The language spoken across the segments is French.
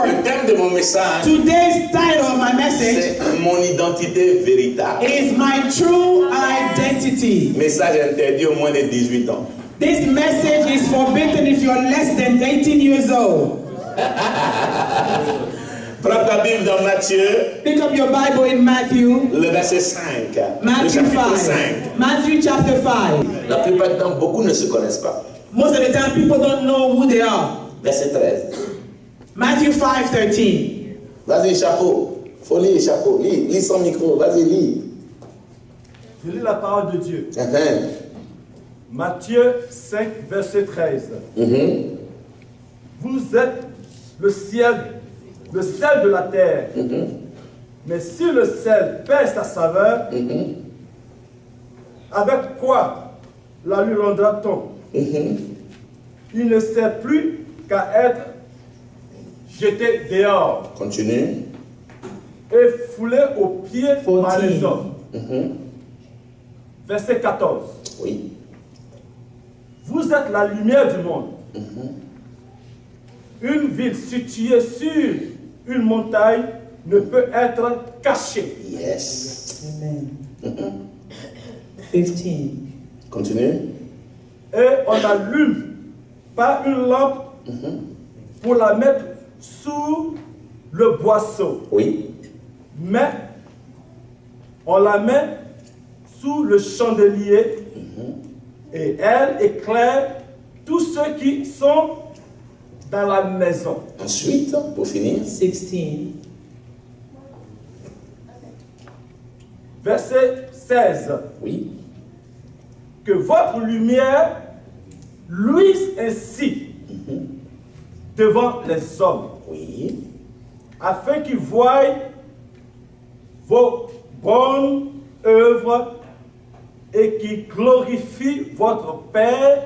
word. Le thème de mon message, Today's title of my message c'est mon identité véritable. is my true identity. Message interdit au moins de 18 ans. This message is forbidden if you're less than 18 years old. Prends ta Bible dans Matthieu, Pick up your Bible in Matthew, le verset 5. Matthew le chapitre 5. 5. Matthew chapter 5. La plupart du temps, beaucoup ne se connaissent pas. Most of the time, people don't know who they are. Verset 13. Matthew 5:13. Vas-y, chapeau. Faut lire, chapeau. Lis sans micro. Vas-y, lis. Je lis la parole de Dieu. Uh-huh. Matthieu 5, verset 13. Mhm. Vous êtes le sel de la terre. Mhm. Mais si le sel perd sa saveur, Mhm. avec quoi la lui rendra-t-on? Mhm. Il ne sert plus qu'à être jeté dehors Continue. et foulé aux pieds par les 14. hommes. Mhm. Verset 14. Oui. Vous êtes la lumière du monde. Mhm. Une ville située sur une montagne ne peut être cachée. Yes. Amen. Mhm. 15. Continue. Et on n'allume pas une lampe Mhm. pour la mettre sous le boisseau, Oui. mais on la met sous le chandelier et elle éclaire tous ceux qui sont dans la maison. Ensuite, pour finir. 16. Verset 16. Oui. Que votre lumière luise ainsi devant les hommes, Oui. afin qu'ils voient vos bonnes œuvres et qu'ils glorifient votre Père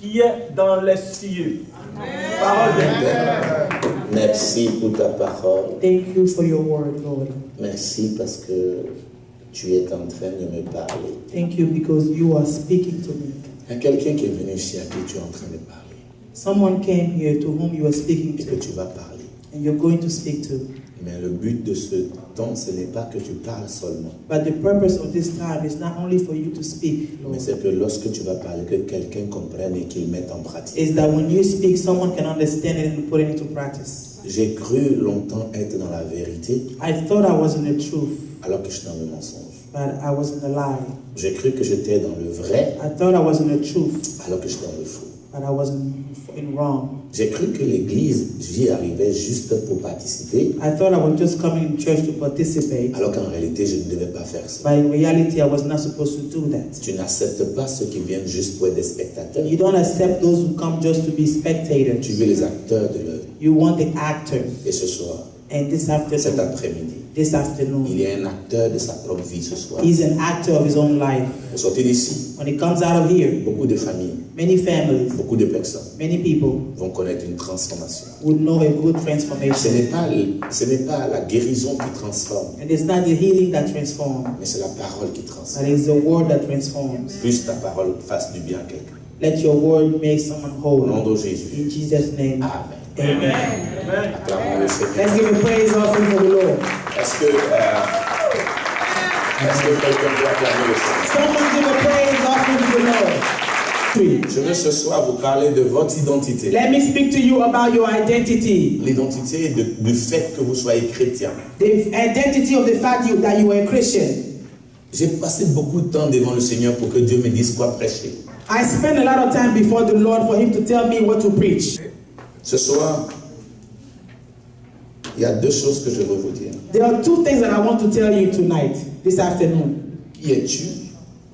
qui est dans les cieux. Parole de Dieu. Merci pour ta parole. Thank you for your word, Lord. Merci parce que tu es en train de me parler. Thank you because you are speaking to me. Il y a quelqu'un qui est venu ici à qui tu es en train de parler Someone came here to whom you are speaking et que to, tu vas parler. and you're going to speak to. Mais le but de ce temps, ce n'est pas que tu parles seulement, But the purpose of this time is not only for you to speak, mais Lord. c'est que lorsque tu vas parler, que quelqu'un comprenne et qu'il mette en pratique. Is that when you speak, someone can understand it and put it into practice. J'ai cru longtemps être dans la vérité I thought I was in the truth, alors que je suis dans le mensonge. but I was in the lie. J'ai cru que j'étais dans le vrai I thought I was in the truth, alors que je suis dans le faux. but I was in wrong. J'ai cru que l'église, j'y arrivais juste pour participer, I thought I was just coming to church to participate, alors qu'en réalité, je ne devais pas faire ça. but in reality, I was not supposed to do that. Tu n'acceptes pas ceux qui viennent juste pour être des spectateurs. You don't accept those who come just to be spectators. Tu veux les acteurs de l'œuvre. You want the actors. Et ce soir, And this cet afternoon, après-midi, il y a un acteur de sa propre vie ce soir. he's an actor of his own life. Au sortir d'ici, When he comes out of here, beaucoup de familles, many families, beaucoup de personnes many people vont connaître une transformation. would know a good Ce transformation. n'est pas la guérison qui transforme, And it's not the healing that transforms, mais c'est la parole qui transforme. but it's the word that transforms. Plus ta parole fasse du bien à quelqu'un. Let your word make someone Au nom whole. de Jésus. In Jesus' name. Amen. Amen. Acclamons le Seigneur. Let's give a praise offering for the Lord. Est-ce que quelqu'un peut acclamer le Seigneur? Someone give a praise offering to the Lord. Je veux ce soir vous parler de votre identité. Let me speak to you about your identity. L'identité du fait que vous soyez chrétien. The identity of the fact that you are a Christian. J'ai passé beaucoup de temps devant le Seigneur pour que Dieu me dise quoi prêcher. I spent a lot of time before the Lord for Him to tell me what to preach. Ce soir, il y a deux choses que je veux vous dire. There are two things that I want to tell you tonight, this afternoon. Qui es-tu?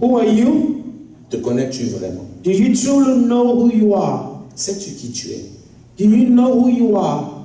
Who are you? Te connais-tu vraiment? Do you truly know who you are? Sais-tu qui tu es? Do you know who you are?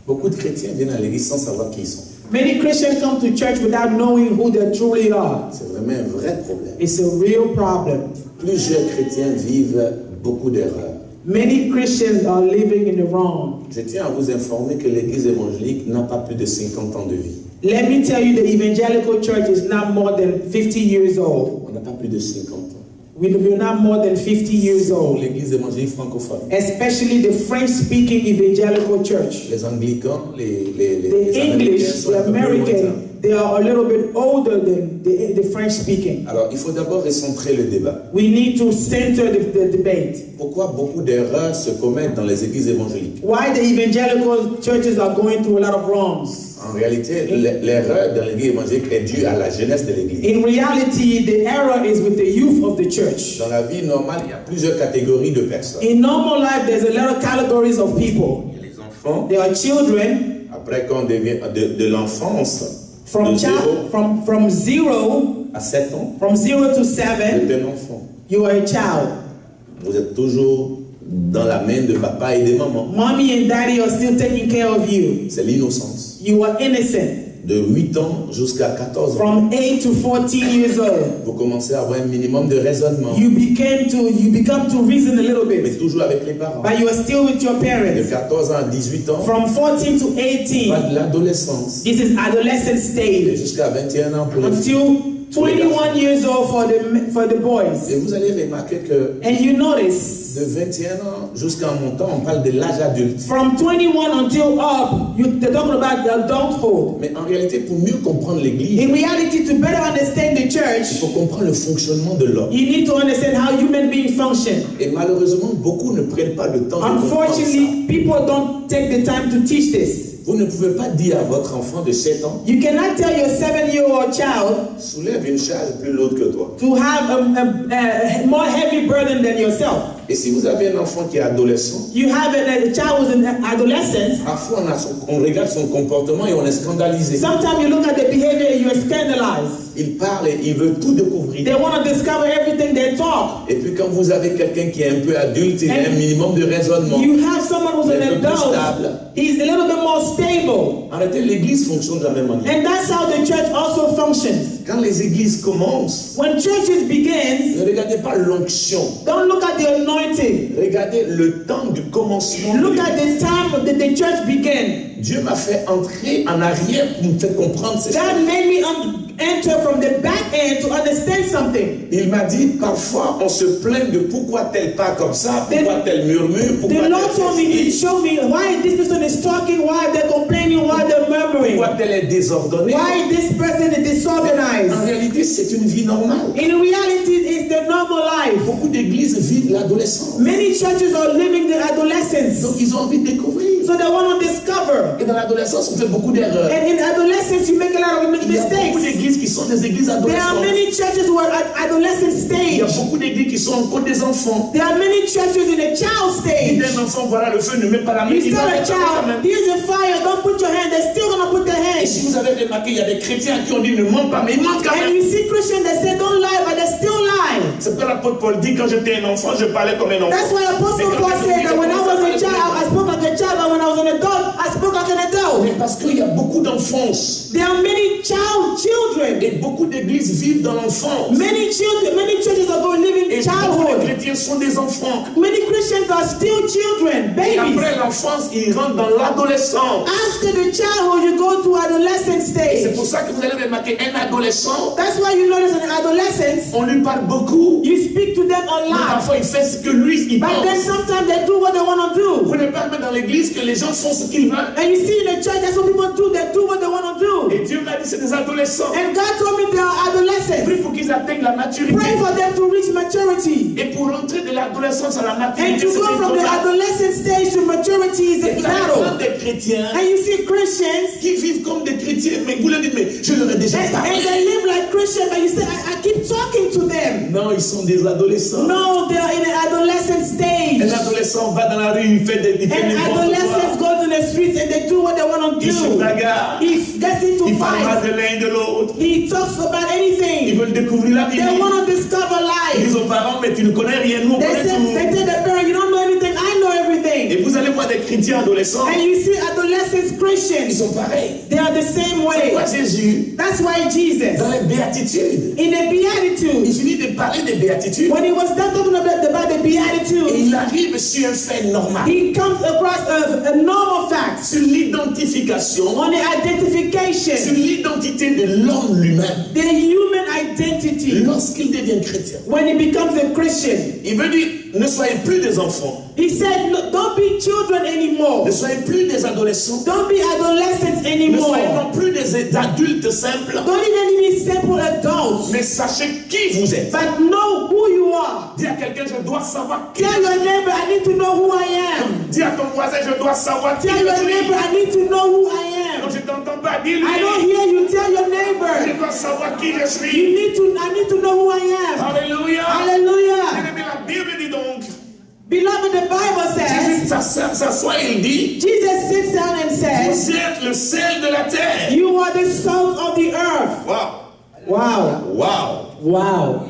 Beaucoup de chrétiens viennent à l'église sans savoir qui ils sont. Many Christians come to church without knowing who they truly are. C'est vraiment un vrai problème. It's a real problem. Plusieurs chrétiens vivent beaucoup d'erreurs. Many Christians are living in the wrong. Je tiens à vous informer que l'église évangélique n'a pas plus de 50 ans de vie. Let me tell you, the evangelical church is not more than 50 years old. On n'a pas plus de 50 ans. We're not more than 50 years Pour old. l'église évangélique francophone. Especially the French-speaking evangelical church. Les anglicans, les The Américains English, sont the un peu plus lointains. American, they are a little bit older than the French-speaking. Alors, il faut d'abord recentrer le débat. We need to center the debate. Pourquoi beaucoup d'erreurs se commettent dans les églises évangéliques? Why the evangelical churches are going through a lot of wrongs. En réalité, l'erreur dans l'église évangélique est due à la jeunesse de l'église. In reality, the error is with the youth of the church. Dans la vie normale, il y a plusieurs catégories de personnes. In normal life, there's a lot of categories of people. Il y a les enfants. There are children. Après, quand on devient de l'enfance, From de 0 from 0 à 7 ans, from 0 to vous 7, êtes un enfant. you are a child. Vous êtes toujours dans la main de papa et de maman. Mommy and daddy are still taking care of you. C'est l'innocence. You are innocent. De 8 ans jusqu'à 14 ans, From 8 to 14 years old, vous commencez à avoir un minimum de raisonnement, you become to reason a little mais bit, toujours avec les parents. but you are still with your De parents. 14 ans à 18 ans, From 14 to pas 18, de l'adolescence. this is adolescent Et stage. jusqu'à 21 ans pour les filles. Until 21 years old for the boys. Et vous allez remarquer que And you notice, de 21 ans jusqu'à un montant, on parle de l'âge adulte. from 21 until up, they're talking about the adulthood. Mais en réalité, pour mieux comprendre l'église, In reality, to better understand the il church, faut comprendre le fonctionnement de l'homme. you need to understand how human beings function. Et malheureusement, beaucoup ne prennent pas le temps de comprendre ça. Unfortunately, people don't take the time to teach this. Vous ne pouvez pas dire à votre enfant de 7 ans, You cannot tell your 7-year-old child soulève une charge plus lourde que toi. to have a more heavy burden than yourself. Et si vous avez un enfant qui est adolescent, You have a child who's in adolescence. parfois on regarde son comportement et on est scandalisé. Sometimes you look at the behavior and you are scandalized. Il parle et il veut tout découvrir. They want to discover everything they talk. Et puis quand vous avez quelqu'un qui est un peu adulte, il a un And minimum de raisonnement. You have someone who's Il est un an peu plus adult. stable. He's a little bit more stable. En réalité, l'église fonctionne de la même manière. And that's how the church also functions. Quand les églises commencent, When churches begin, ne regardez pas l'onction. don't look at the anointing. Regardez le temps du commencement. de Look at l'église. the time that the church began. Dieu m'a fait entrer en arrière pour me faire comprendre ces choses. God made me enter from the back end to understand something. Il m'a dit, parfois on se plaint de pourquoi tel pas comme ça, pourquoi tel murmure, pourquoi The tel Lord told me to fait ci, show me why this person is talking, why they're complaining, why they're murmuring, pourquoi tel est désordonné. why this person is En disorganized. réalité, c'est une vie normale. In reality, it's the normal life. Beaucoup d'églises vivent l'adolescence. Many churches are living the adolescence, Donc ils ont envie de découvrir. so they want to discover. Et dans l'adolescence, on fait beaucoup d'erreurs. And in adolescence, you make a lot of Il y a beaucoup mistakes. d'églises qui sont des églises There are adolescentes. many churches who are at adolescent Il y a stage. beaucoup d'églises qui sont encore des enfants. There are many churches in a child Dis stage. d'un enfant, voilà le feu, ne mets pas la main. You Il tell va a mettre quand child, même. here's a fire, don't put your hand, they're still gonna put their Et hand. si vous avez remarqué, il y a des chrétiens qui ont dit ne mentent pas, mais ils mentent quand And même. you see Christians that say don't lie, but they still lie. C'est pourquoi l'apôtre Paul dit quand j'étais un enfant, je parlais comme un enfant. That's why Apostle Paul said that when I was a child, I spoke like a child, but when I was an adult, I spoke like an Mais adult. parce qu'il y a beaucoup d'enfance. There are many children. Et beaucoup d'églises vivent dans l'enfance. Many churches are going living Et beaucoup de childhood. chrétiens sont des enfants. Many Christians are still children, Et babies. après l'enfance, ils rentrent dans l'adolescence. After the childhood, you go to adolescent Et c'est stage. pour ça que vous allez remarquer un adolescent, That's why you notice in adolescence, on lui parle beaucoup. you speak to them a Mais lot. parfois, il fait ce que lui, il But then pense. sometimes they do what they want to do. Vous ne pas mettre dans l'église que les gens font ce qu'ils veulent. And you see in the church, that's what people do. They do what they want to do. Et Dieu m'a dit, c'est des adolescents. And God told me they are adolescents. Prie pour qu'ils atteignent la maturité. Pray for them to reach maturity. Et pour rentrer de l'adolescence à la And maturité, to c'est go une from the combat. adolescent stage to maturity is Et a vous avez plein battle. de chrétiens And you see Christians, qui vivent comme des chrétiens, mais vous leur dites, mais je leur ai déjà and parlé. they live like Christians, but you say, I keep talking to them. Non, ils sont des adolescents. No, they are in an adolescent Un stage. adolescent va dans la rue, il fait des And adolescents go to the streets and they do what they want to Ils se do. bagarrent. He gets into Ils parlent mal fights. de l'un et de l'autre. He talks about Ils anything. veulent découvrir la They Bible. want to discover Ils life. disent aux parents, mais tu ne connais rien, nous on They connaît tout. tell their parents, you don't know anything, I know everything. Et vous allez voir des chrétiens adolescents, And you see adolescents ils Christians, sont pareils. they are the same C'est way. quoi Jésus, That's why Jesus, dans les béatitudes, in the il Beatitudes, finit de parler des béatitudes when he was done talking about the et Beatitudes, il arrive sur un fait normal, he comes across a normal fact sur l'identification, on the sur identification, l'identité de l'homme lui-même. the human identity. Lorsqu'il devient chrétien, When he becomes a Christian, il veut dire, ne soyez plus des enfants, he said, "Look, don't be children anymore. ne soyez plus des adolescents, Don't be adolescents ne anymore. soyez non plus des adultes simples, Don't even be simple adults. mais sachez qui vous êtes. But know who you are. Dis à quelqu'un, je dois savoir qui Tell je your suis. neighbor, I need to know who I am. Dis à ton voisin, je dois savoir qui Tell je your suis. neighbor, I need to know who I Non, am. je t'entends pas, dis-lui. I don't hear you. Tell your Je neighbor. dois savoir qui je You suis. I need to know who I am. Alléluia. Hallelujah. Bien-aimé, la Bible dit donc, Beloved, the Bible Jésus says, s'assoit et il dit, Jesus sits down and says, vous êtes le sel de la terre. you are the salt of the earth. Wow. Wow. Wow. Wow.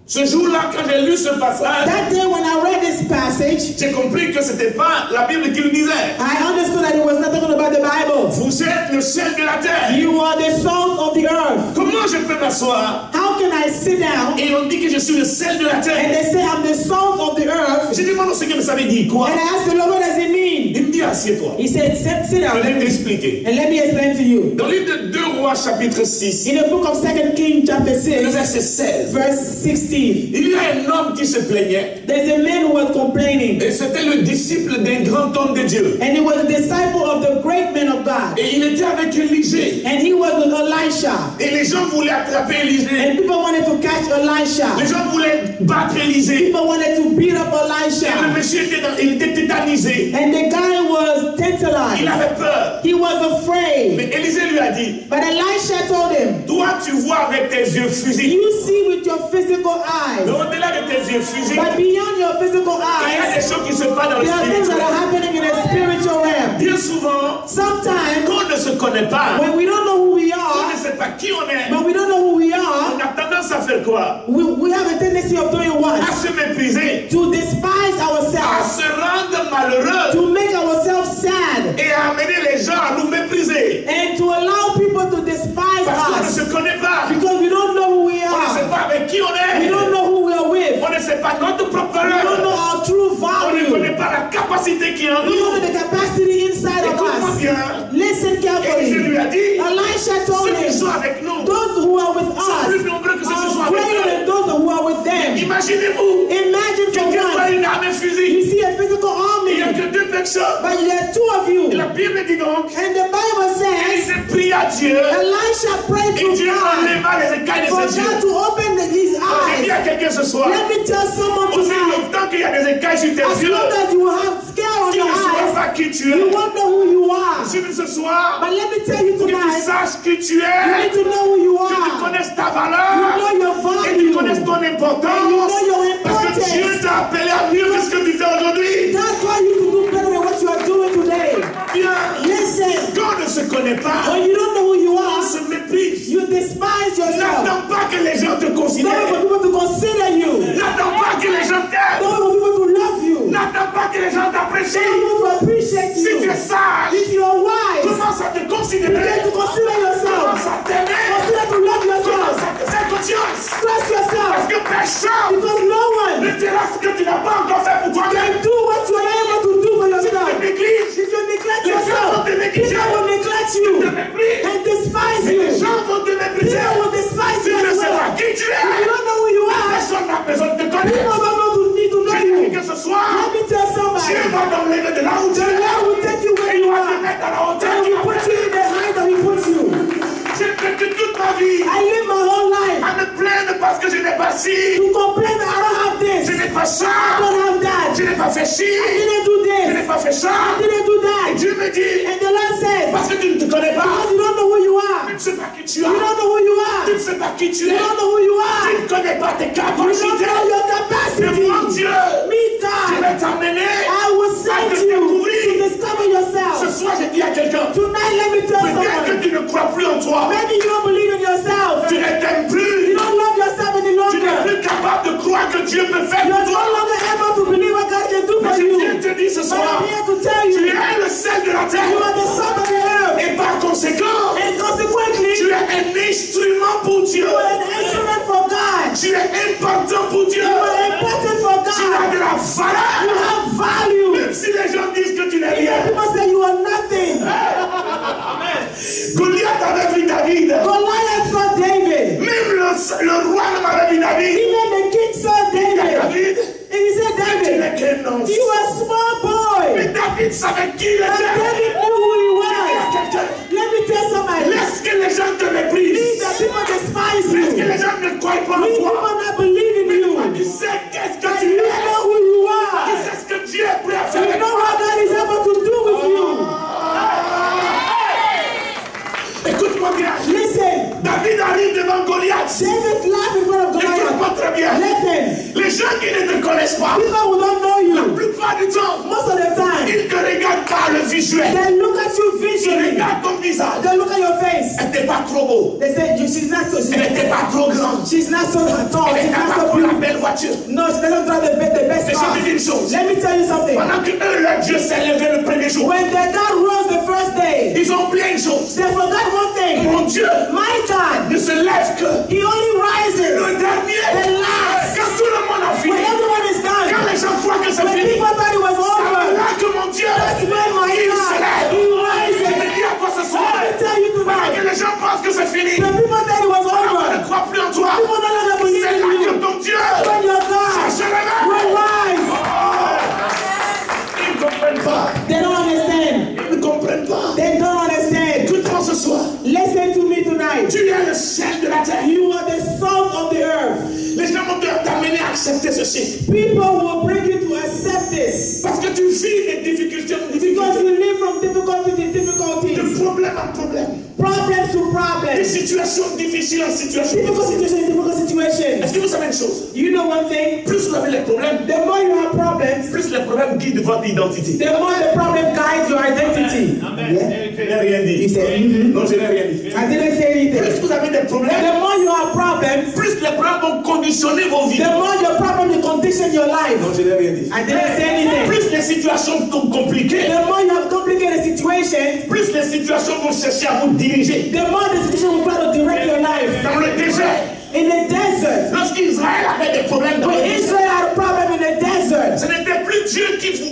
Ce jour-là, quand j'ai lu ce passage, That day when I read this passage, j'ai compris que ce n'était pas la Bible qui le disait. I understood that it was not talking about the Bible. Vous êtes le sel de la terre. You are the salt of the earth. Comment je peux m'asseoir? How can I sit down Et on dit que je suis le sel de la and terre. they say I'm the salt of the earth? J'ai demandé au Seigneur, mais ça veut dire quoi? And I asked the Lord, what does it mean? Il me dit, assieds-toi. He said, sit Je down vais t'expliquer. and let me explain to you. Dans le livre de 2 Rois, chapitre 6, In the book of 2 Kings chapter le 6, verset 16, verse 16, il y a un homme qui se plaignait, there's a man who was complaining, et c'était le disciple d'un grand homme de Dieu. and he was a disciple of the great man of God, Et il était avec Élisée. and he was with Elisha, Et les gens voulaient attraper Élisée. and people wanted to catch Elisha. Les gens voulaient battre Élisée. People wanted to beat up Et le Elisha, monsieur il était tétanisé. and the guy was Il tantalized. avait peur. He was afraid, Mais Élisée lui a dit, but Elisha told him, toi tu vois avec tes yeux fusés. you see with your physical eyes, Mais au-delà de tes yeux fusés, but beyond your physical il y a des eyes, choses qui se passent dans le there are things that spirituel. are happening in the spiritual realm. Bien souvent, Sometimes, quand on ne se connaît pas, when we don't know who we on ne are, sait pas qui on est, but we don't know who we on are, a tendance à faire quoi? we have a tendency of doing what? À se mépriser, To despise à ourselves, se rendre malheureux to make ourselves sad, et à amener les gens à nous mépriser. and to allow people to despise Parce qu'on ne us se connaît pas. because we don't know who we On ne sait are. pas avec qui on We est. don't know who we are with. On ne sait pas notre propre We don't know valeur. our true On ne connaît value. pas la capacité qui est en We don't know nous. the capacity inside of Écoute-moi us. bien. Listen Élisée carefully. lui a dit, Elisha told ceux qui sont him, avec nous those who are with sont plus us nombreux que ceux qui sont are avec greater than eux. those who are with them. Imaginez-vous, Imagine for quelqu'un voit one, une armée fusil. you see a physical Il n'y a army, que 2 personnes. but there are two of you. Et la Bible dit donc, And the Bible says, Élisée prie à Dieu Elisha prayed et to Dieu God enleva les écailles de for ses yeux. God to open his J'ai dit à eyes. quelqu'un ce soir, Let me tell someone aussi tonight, longtemps qu'il y a des écailles sur tes as yeux, long as you have scare on tu your ne sauras eyes, pas qui tu you es. won't know who you are. Si ce soir, But let me tell you que tu tonight, saches qui tu you es, need to know who you que tu are. connaisses ta You valeur know your et tu connaisses value. ton importance. You know your Parce que Dieu importance. t'a appelé à mieux que ce que tu fais aujourd'hui. That's why you can do better than what you are doing today. Bien, Listen, quand on ne se connaît pas, when you don't know who you on are, se méprise. you despise yourself. N'attends pas que les gens te Don't considèrent. wait for people to consider you. N'attends pas que les gens t'aiment. Don't wait for people to love you. N'attends pas que les gens t'apprécient. Don't wait to appreciate Si tu you. es sage, If you are wise, commence à te you considérer. get to consider yourself. Commence à t'aimer. Consider to love Commence yourself. à te faire confiance. Trust yourself. Parce que personne Because no one ne dira ce que tu n'as pas encore fait pour toi-même. can do what you are able to do for yourself. Tu négliges. If you neglect Les gens yourself, vont te négliger. people will neglect Te you méprisent. and despise Et les you. gens vont te mépriser. People will despise Tu you ne as sais pas well. qui tu If you es. don't know who you are, Personne n'a besoin de te people connaître. don't need to know Je dis you. que ce soir, Let me tell somebody, Dieu va t'enlever de là où tu the es. Lord will take you where Et il you va te are. mettre à la hauteur And qu'il will a put you in the height that He puts you. J'ai vécu toute ma vie I live my whole life à me plaindre parce que je n'ai pas ci, to complain that I don't have je this, n'ai pas I ça, don't have that, je n'ai pas fait ci, I didn't do je n'ai this, pas fait ça. I didn't do Et that. Dieu me dit, And the Lord says, parce que tu ne te connais pas, because you don't know who you tu are, ne sais pas qui tu you as, don't know who you tu ne are, sais pas qui tu you es, don't know who you tu are, ne connais pas tes you don't capacités. know your Mais capacity. mon Dieu, Me, je God, vais t'amener I will à send te you découvrir. to discover Ce yourself. soir, j'ai dit à quelqu'un, Tonight, let me tell peut-être que someone, tu ne crois plus en toi, maybe you don't believe in yourself. tu ne t'aimes You plus, don't love yourself any tu n'es longer. plus capable de croire que Dieu peut faire You're pour no toi. longer able to believe what God can do Mais for je viens you. te dire ce But soir, I'm here to tell tu you, es le sel de la you terre. are the son of the earth. Et par conséquent, And consequently, tu es un instrument pour Dieu. you are an instrument for God. Tu es important pour Dieu. You are important for Tu as God. de la You valeur. have value. Même si les gens disent que tu n'es Even rien. people say you are nothing. Goliath avait vu David. Goliath saw David. Même le le roi ne m'avait vu David. Even the king saw David. David, And he said, tu n'es David, qu'un enfant. you are a small boy. Mais David savait qui il And était. David knew who he was. Quelqu'un, Let me tell somebody. laisse que les gens te méprisent. Leave that people despise Laisse que you. les gens ne croient pas en Leave toi. people not believe in Tu you. sais qu'est-ce que But tu you es. know who you Tu are. sais ce que Dieu est prêt à You faire avec know toi. what God is able to do with you. Écoute-moi bien. Listen, David arrive devant Goliath. David laughed in front of Goliath. Écoute-moi très bien. Listen, Les gens qui ne te connaissent pas, people who don't know la you, plupart du temps, most of the time, ils te regardent par le visuel. they look at you Ils visually. regardent ton visage. They look at your face. Elle n'était pas trop beau. They say she's not so. Elle n'était pas trop grande. She's not so tall. Elle She's n'était not pas so pour la beautiful. belle voiture. No, she doesn't drive the best Mais je car. te dis une chose. Let me tell you something. Pendant que eux, leur Dieu s'est levé le premier jour, When their God rose the first day, ils ont oublié une chose. they forgot one thing. Mon Dieu My God, ne se lève que He only rises le dernier. the last. Quand tout le monde a When fini, everyone is quand done, les gens croient que c'est when fini, people thought it was c'est over, là que mon Dieu, that's when my il se God, lève. He Je rises. te dis à toi ce Let soir, me tell you pendant que tonight, les gens pensent que c'est fini, the people thought it was on ne over. croit plus en toi. People no longer believe C'est in là que you. ton Dieu When your God se lève. will rise, Ils ne comprennent pas. they don't understand. Ils ne comprennent pas. They don't understand. Écoute-moi ce soir. Listen to me tonight. Tu es le ciel de la terre. You are the salt of the earth. Les gens vont t'amener à accepter ceci. People will bring you to accept this. Parce que tu vis des difficultés en Because difficulté. you live from difficulty to De difficulties. problème en problème. Problems to De problems. situation difficile en situation Difficult difficile. situation, difficult situation. Est-ce que vous savez une chose? You know one thing? Plus vous avez les problèmes, The more you have problems, plus les problèmes guident votre identité. the more the problem guides your identity. Yeah. Je n'ai rien You dit. said, Non, je n'ai rien dit. I didn't say Plus anything. vous avez des problèmes, The more you have problems, plus les problèmes vont conditionner vos vies. the more your problem will condition your life. Non, je n'ai rien dit. I didn't say anything. Plus les situations sont compliquées, The more you have complicated situation, plus les situations vont chercher à vous diriger. the more the situation will try to direct your life. Dans le désert, In the desert, lorsqu'Israël avait des problèmes dans le when désert, Israel had a problem in the desert, ce n'était plus Dieu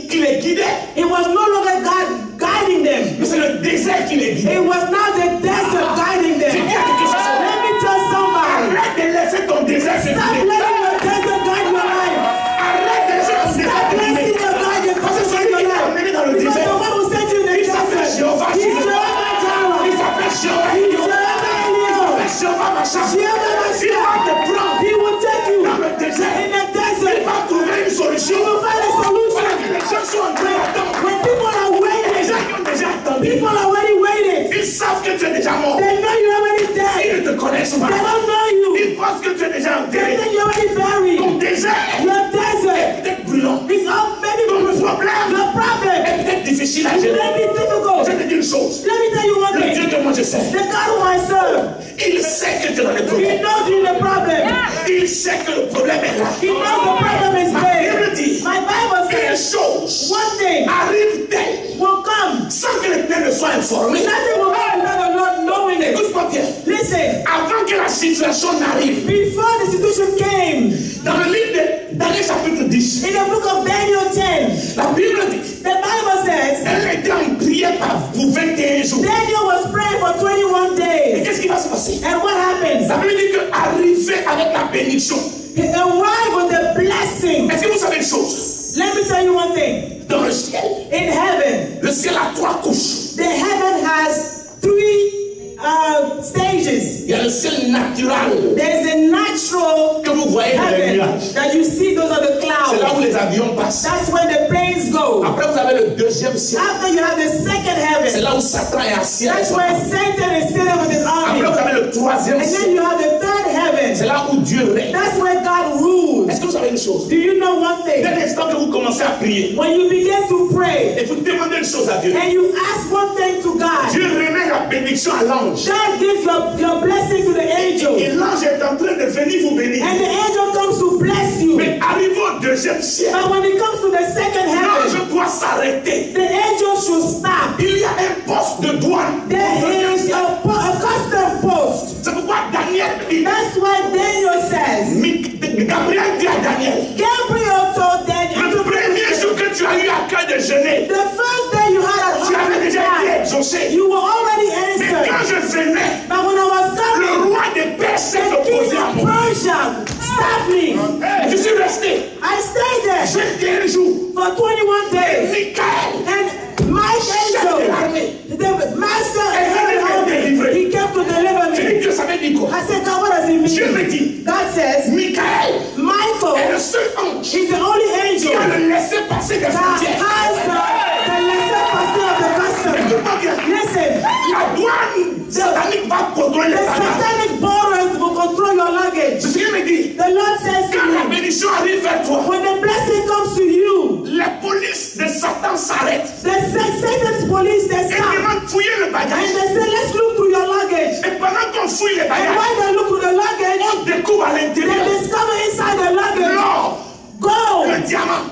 qui les guidait, it was no longer God guiding them. mais c'est le désert qui les guidait. It was now the desert guiding them. J'ai dit à quelque chose. Let me tell somebody, Arrête de laisser ton désert se stop guider. letting your desert guide your life. Arrête de laisser ton désert Stop te letting guider. your guide Parce que guide celui your qui t'a life. emmené dans le Because désert, the one who sent you in the il s'appelle desert, Jéhovah He's Jireh. Jehovah Il Jireh. s'appelle Jéhovah He's Jireh. Jehovah Il Elion. s'appelle Jéhovah Machin. Jehovah Il va te prendre He will take you dans le désert. in the Il desert. va trouver une He solution. will find a Voilà solution. que les gens sont en train d'attendre. When people are Les waiting, gens qui ont déjà attendu, people are already waiting. ils savent que tu es déjà mort. They know you're already Ils dead. ne te connaissent pas. They don't know you. Ils pensent que tu es déjà They enterré. think you're already buried. Ton désert Your est desert peut-être brûlant. is all many Ton people. problème Your problem est peut-être difficile à it gérer. may be Je difficult. te dis une chose. Let me tell you one Le Dieu thing. que moi je sais, The God who I serve, il sait que tu es dans les He problèmes. knows you're in a problem. Il sait que le problème est là. He knows the problem is Ma there. Bible dit, My Bible une says chose one thing arrive-t-elle will come. sans que l'Éternel ne soit informé. Nothing will come without the Lord knowing it. Écoute-moi bien. Listen, Avant que la situation n'arrive, before the situation came, dans le livre de Daniel chapitre 10, in the book of Daniel 10, la Bible dit, the Bible says elle était en prière pour 21 jours. Daniel was praying for 21 Et days. qu'est-ce qui va se passer? And what happens? La Bible dit que arrivé avec la bénédiction. He arrived with the blessing. Est-ce que vous savez une chose? Let me tell you one thing. Dans le ciel, In heaven, le ciel a 3 couches. the heaven has 3 stages. Il y a le ciel natural There is a natural que vous voyez dans les heaven nuages. that you see, those are the C'est là clouds. où les avions passent. That's where the planes go. Après, vous avez le deuxième ciel. After you have the second C'est heaven, là où Satan est assis. that's where Satan is sitting with his army. Après, vous avez le troisième And then ciel. you have the third C'est heaven. là où Dieu règne. That's where God rules. Est-ce que vous savez une chose? Do you know one thing? Dès l'instant que vous commencez à prier When you begin to pray et vous demandez une chose à Dieu, and you ask one thing to God, Dieu remet la bénédiction à l'ange. God gives your blessing to the angel. Et l'ange est en train de venir vous bénir. And the angel comes to bless you. Mais arrivé au deuxième ciel, But when it comes to the second heaven, l'ange doit s'arrêter. the angel should stop. Il y a un poste de douane. There is a custom post. C'est pourquoi Daniel dit, That's why Daniel says, Gabriel dit à Daniel, Gabriel told Daniel, le premier jour que tu as eu à cœur de jeûner, the first day you had a tu avais déjà été heart exaucé. you were already Mais quand answered. je venais, But when I was le coming, roi des Perses s'est the king opposé à of moi. shout, stab me. Je suis resté I stayed there 21 jours. for 21 days. Michael, And my chef de angel, l'armée, the master est venu me délivrer. he came to deliver J'ai me. dit, Dieu savait dire quoi? I said, God, what does it Dieu mean? me dit, God says, Michael est Michael le seul ange is the only qui a angel le laissé passer des that frontières. has the laissez-passer of the custom. Écoute-moi bien. Listen, La douane satanique va contrôler the les bagages. satanic borders will control your luggage. C'est ce qu'il me dit. The Lord says to Quand la me, bénédiction arrive vers toi, when the blessing comes to you, les polices de Satan s'arrêtent Satan's police, they et stop. demandent de fouiller le And bagage. they say, let's look through your luggage. Et pendant qu'on fouille les And bagages, when they look through the luggage, on découvre à they l'intérieur discover inside the luggage l'or, gold, le diamant,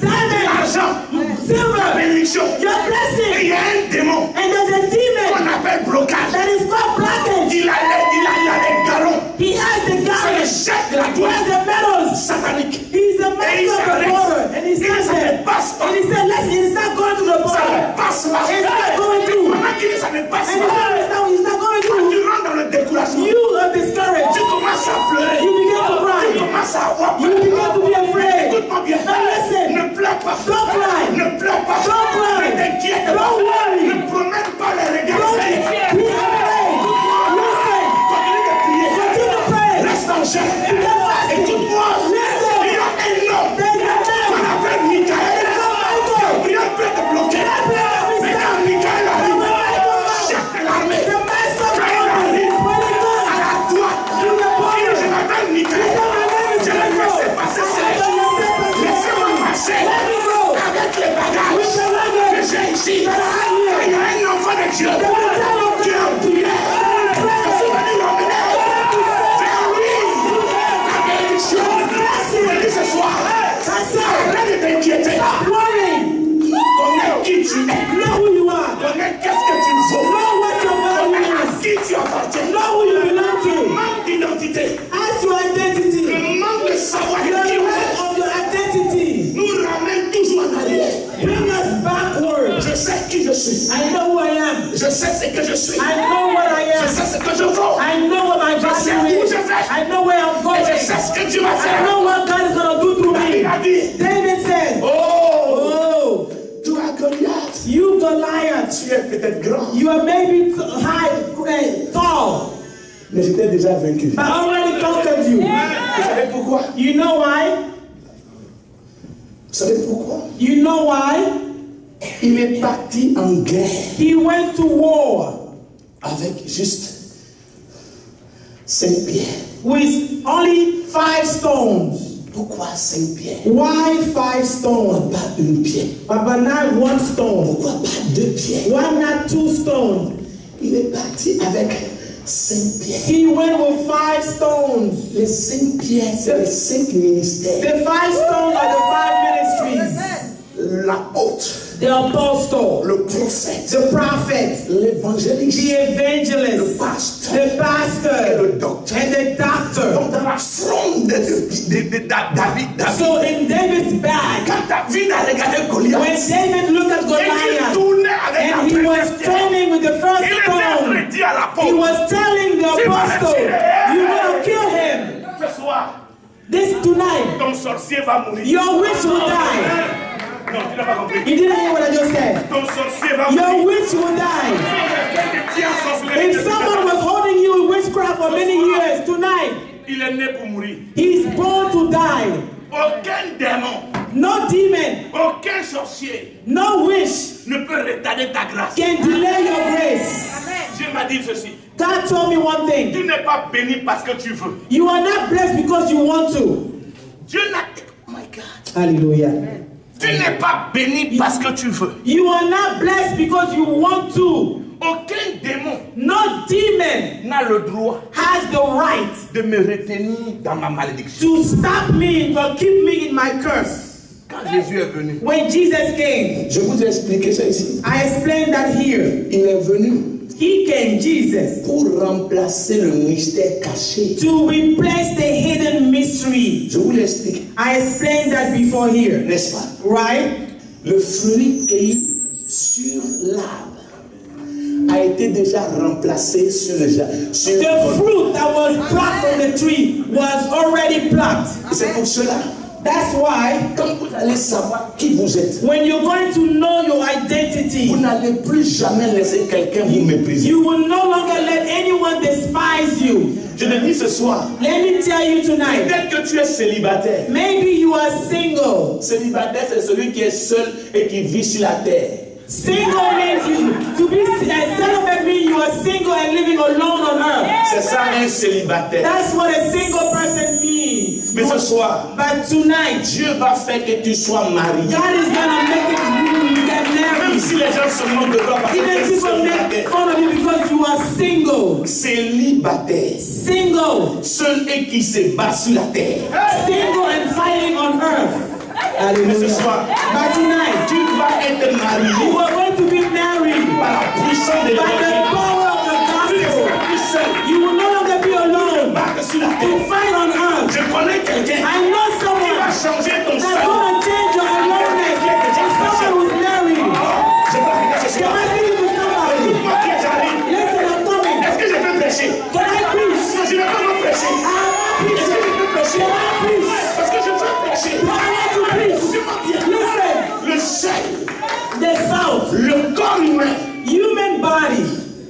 diamond, l'argent, la silver, bénédiction. your Et blessing. il y a un démon And there's a qu'on demon appelle blocage. that is called blockage. Il a les galons. He has the C'est le garment. chef de la He douane has the medals. satanique. He's the master of the border. And he Et stands ça ne there. passe pas. And he said, it's not going to the Ça border. ne passe pas. It's not going through. Pendant qu'il dit ça ne passe And he pas, said, it's not going quand through. tu rentres dans le découragement, You are discouraged. tu commences à pleurer. You begin to Tu cry. commences à avoir You peur. begin to be afraid. Écoute-moi bien. Now listen. Ne pleure pas. Don't cry. Ne pleure pas. Don't cry. Ne t'inquiète pas. Don't worry. Ne promène pas les regards. Don't be afraid. Listen. Continue de prier. Continue to pray. Reste en jeûne. Begin fasting. Écoute-moi. Listen. Il y a un homme There's a qu'on man. appelle Michael. La prière peut te bloquer. Mais quand Michael arrive, chef de l'armée, The master of the quand il border. arrive When he à comes, la droite, il dit, je m'appelle Michael. Je vais laisser passer sèche. Laissez-moi passer avec les bagages que j'ai ici. Il y a un enfant de Dieu qui est en prière. Je suis venu l'emmener vers lui. La bénédiction. Je dis ce soir, arrête de t'inquiéter. Connais qui tu es. know who you are. Connais qu'est-ce que tu vaux. Know what your Connais value à is. qui tu appartiens. Know who you belong to. Manque d'identité. Ask your identity. Le manque de savoir The qui on lack est of your identity. nous ramène toujours en arrière. Bring us backward. Je sais qui je suis. I know who I am. Je sais ce que je suis. I know what I Je am. sais ce que je vaux. I know what my Je sais value où is. je vais. I know where I'm Et going. je sais ce que Dieu va I faire. know what God is going to do through Il me. a dit, David said, oh, oh, toi Goliath, you Goliath, tu es peut-être grand, you are maybe high, tall, mais je t'ai déjà vaincu. but I already conquered you. Vous savez pourquoi? You know why? Vous savez pourquoi? You know why? Il est parti en guerre He went to war avec juste 5 pierres. with only 5 stones. Pourquoi 5 pierres? Why 5 stones? Pas une pierre. But not 1 stone. Pourquoi pas 2 pierres? Why not 2 stones? Il est parti avec 5 pierres. He went with 5 stones. Les 5 pierres, c'est les 5 ministères. The 5 stones are the 5 ministries. L'apôtre, The apostle, le prophète, the prophet, l'évangéliste, the le evangelist, pasteur the et pastor, le docteur. and the doctor. Donc dans la fronde de David, So in David's bag, quand David a regardé Goliath, when David looked at et qu'il Goliath, tournait avec la and he was première pierre, turning with the first il était en stone, train de dire à he l'apôtre, was telling the Tu vas le apostle, tuer. "You will kill him. ce soir, This tonight, ton sorcier va mourir. your witch will die." Non, tu n'as pas compris. You didn't hear what I just said. Ton sorcier va Your mourir. witch will die. Quelqu'un te tient en sorcellerie If depuis someone longtemps. was holding you in witchcraft for many years, tonight, Il est né pour mourir. he's born to die. Aucun démon, No demon, aucun sorcier no wish ne peut retarder ta grâce. can delay your grace. Dieu m'a dit ceci. God told me one thing. Tu n'es pas béni parce que tu veux. You are not blessed because you want to. Dieu n'a... Oh my God. Hallelujah. Tu n'es pas béni parce que tu veux. You are not blessed because you want to. Aucun démon No demon n'a le droit has the right de me retenir dans ma malédiction. to stop me, to keep me in my curse. Quand Jésus est venu, When Jesus came, je vous ai expliqué ça ici. I explained that here. Il est venu He came, Jesus, pour remplacer le mystère caché. to replace the hidden mystery. Je vous l'explique, I explained that before here, n'est-ce pas? right? Le fruit cueilli sur l'arbre a été déjà remplacé sur le sur The fruit that was plucked from the tree was already plucked. C'est pour cela, That's why quand vous allez savoir qui vous êtes, when you're going to know your identity, vous n'allez plus jamais laisser quelqu'un vous mépriser. you will no longer let anyone despise you. Je te dis ce soir, Let me tell you tonight, peut-être que tu es célibataire. maybe you are single. Célibataire, c'est celui qui est seul et qui vit sur la terre. Single means you, to be celibate means you are single and living alone on earth. C'est ça un célibataire. That's what a single person means. Mais ce soir, But tonight, Dieu va faire que tu sois marié. God is gonna make it you get Même married. si les gens se moquent de toi parce que tu Even es people make célibataire. fun of you because you are single. Célibataire. Single. Seul et qui se bat sur la terre. Single and fighting on earth. Mais ce soir, But tonight, tu vas être marié you are going to be married par la puissance de by the l'évangile. power of the Tu ne gospel. seras plus seul. You will no longer be Tu alone vas sur la to terre. fight on earth. Je connais quelqu'un I know qui va someone changer ton that's salut. going to change your aloneness. And someone who's married. Je vais arrêter ce Can soir. I speak to somebody? Écoute-moi qui j'arrive. Listen, I'm coming. Est-ce que je peux prêcher? Can I preach? Non, je ne peux pas prêcher. I'm not Est-ce que je preaching. peux prêcher? Can I preach? Parce que je veux prêcher. I want to preach. Écoutez-moi bien. Listen, Le sel, the salt, le corps humain human body,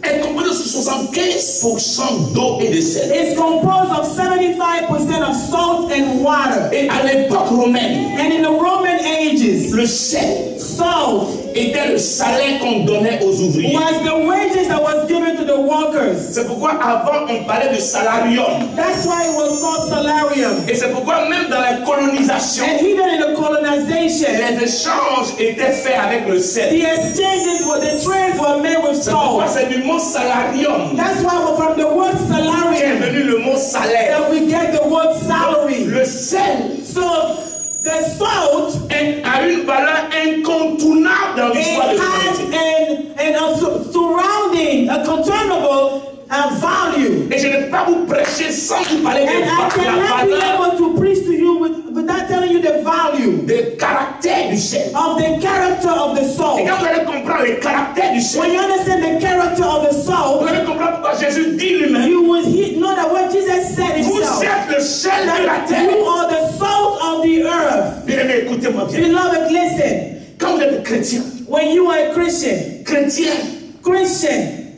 est composé de 75% d'eau et de sel. is composed of 75% of salt and water. Et à l'époque romaine, And in the Roman ages, le sel salt était le salaire qu'on donnait aux ouvriers. was the wages that was given to the workers. C'est pourquoi avant on parlait de salarium. That's why it was called salarium. Et c'est pourquoi même dans la colonisation, And even in the colonization, les échanges étaient faits avec le sel. the exchanges were, the trades were made with C'est pourquoi salt. c'est du mot salarium That's why from the word qu'est salarium venu le mot salaire. that we get the word salary. Le sel So the salt, a une valeur incontournable dans it l'histoire de has l'humanité. a surrounding, a containable value. Et je ne peux pas vous prêcher sans vous parler And I de la cannot be valeur, able to preach to you without telling you the value du caractère du sel. of the character of the Et salt. quand vous allez comprendre le caractère du sel, When you understand the character of the vous salt, allez comprendre pourquoi Jésus dit lui-même, you will know that what Jesus said vous himself, êtes le sel de la that terre. you are the salt of the earth. Bien-aimé, écoutez-moi bien. Beloved, listen. Quand vous êtes chrétien, When you are a Christian, Christian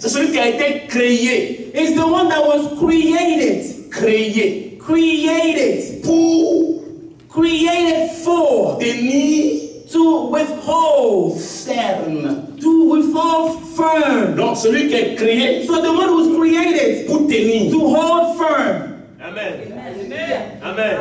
c'est celui qui a été créé, is the one that was created for, tenir to withhold firm. Donc celui qui est créé So the one who's created pour tenir. to hold firm. Amen. Amen.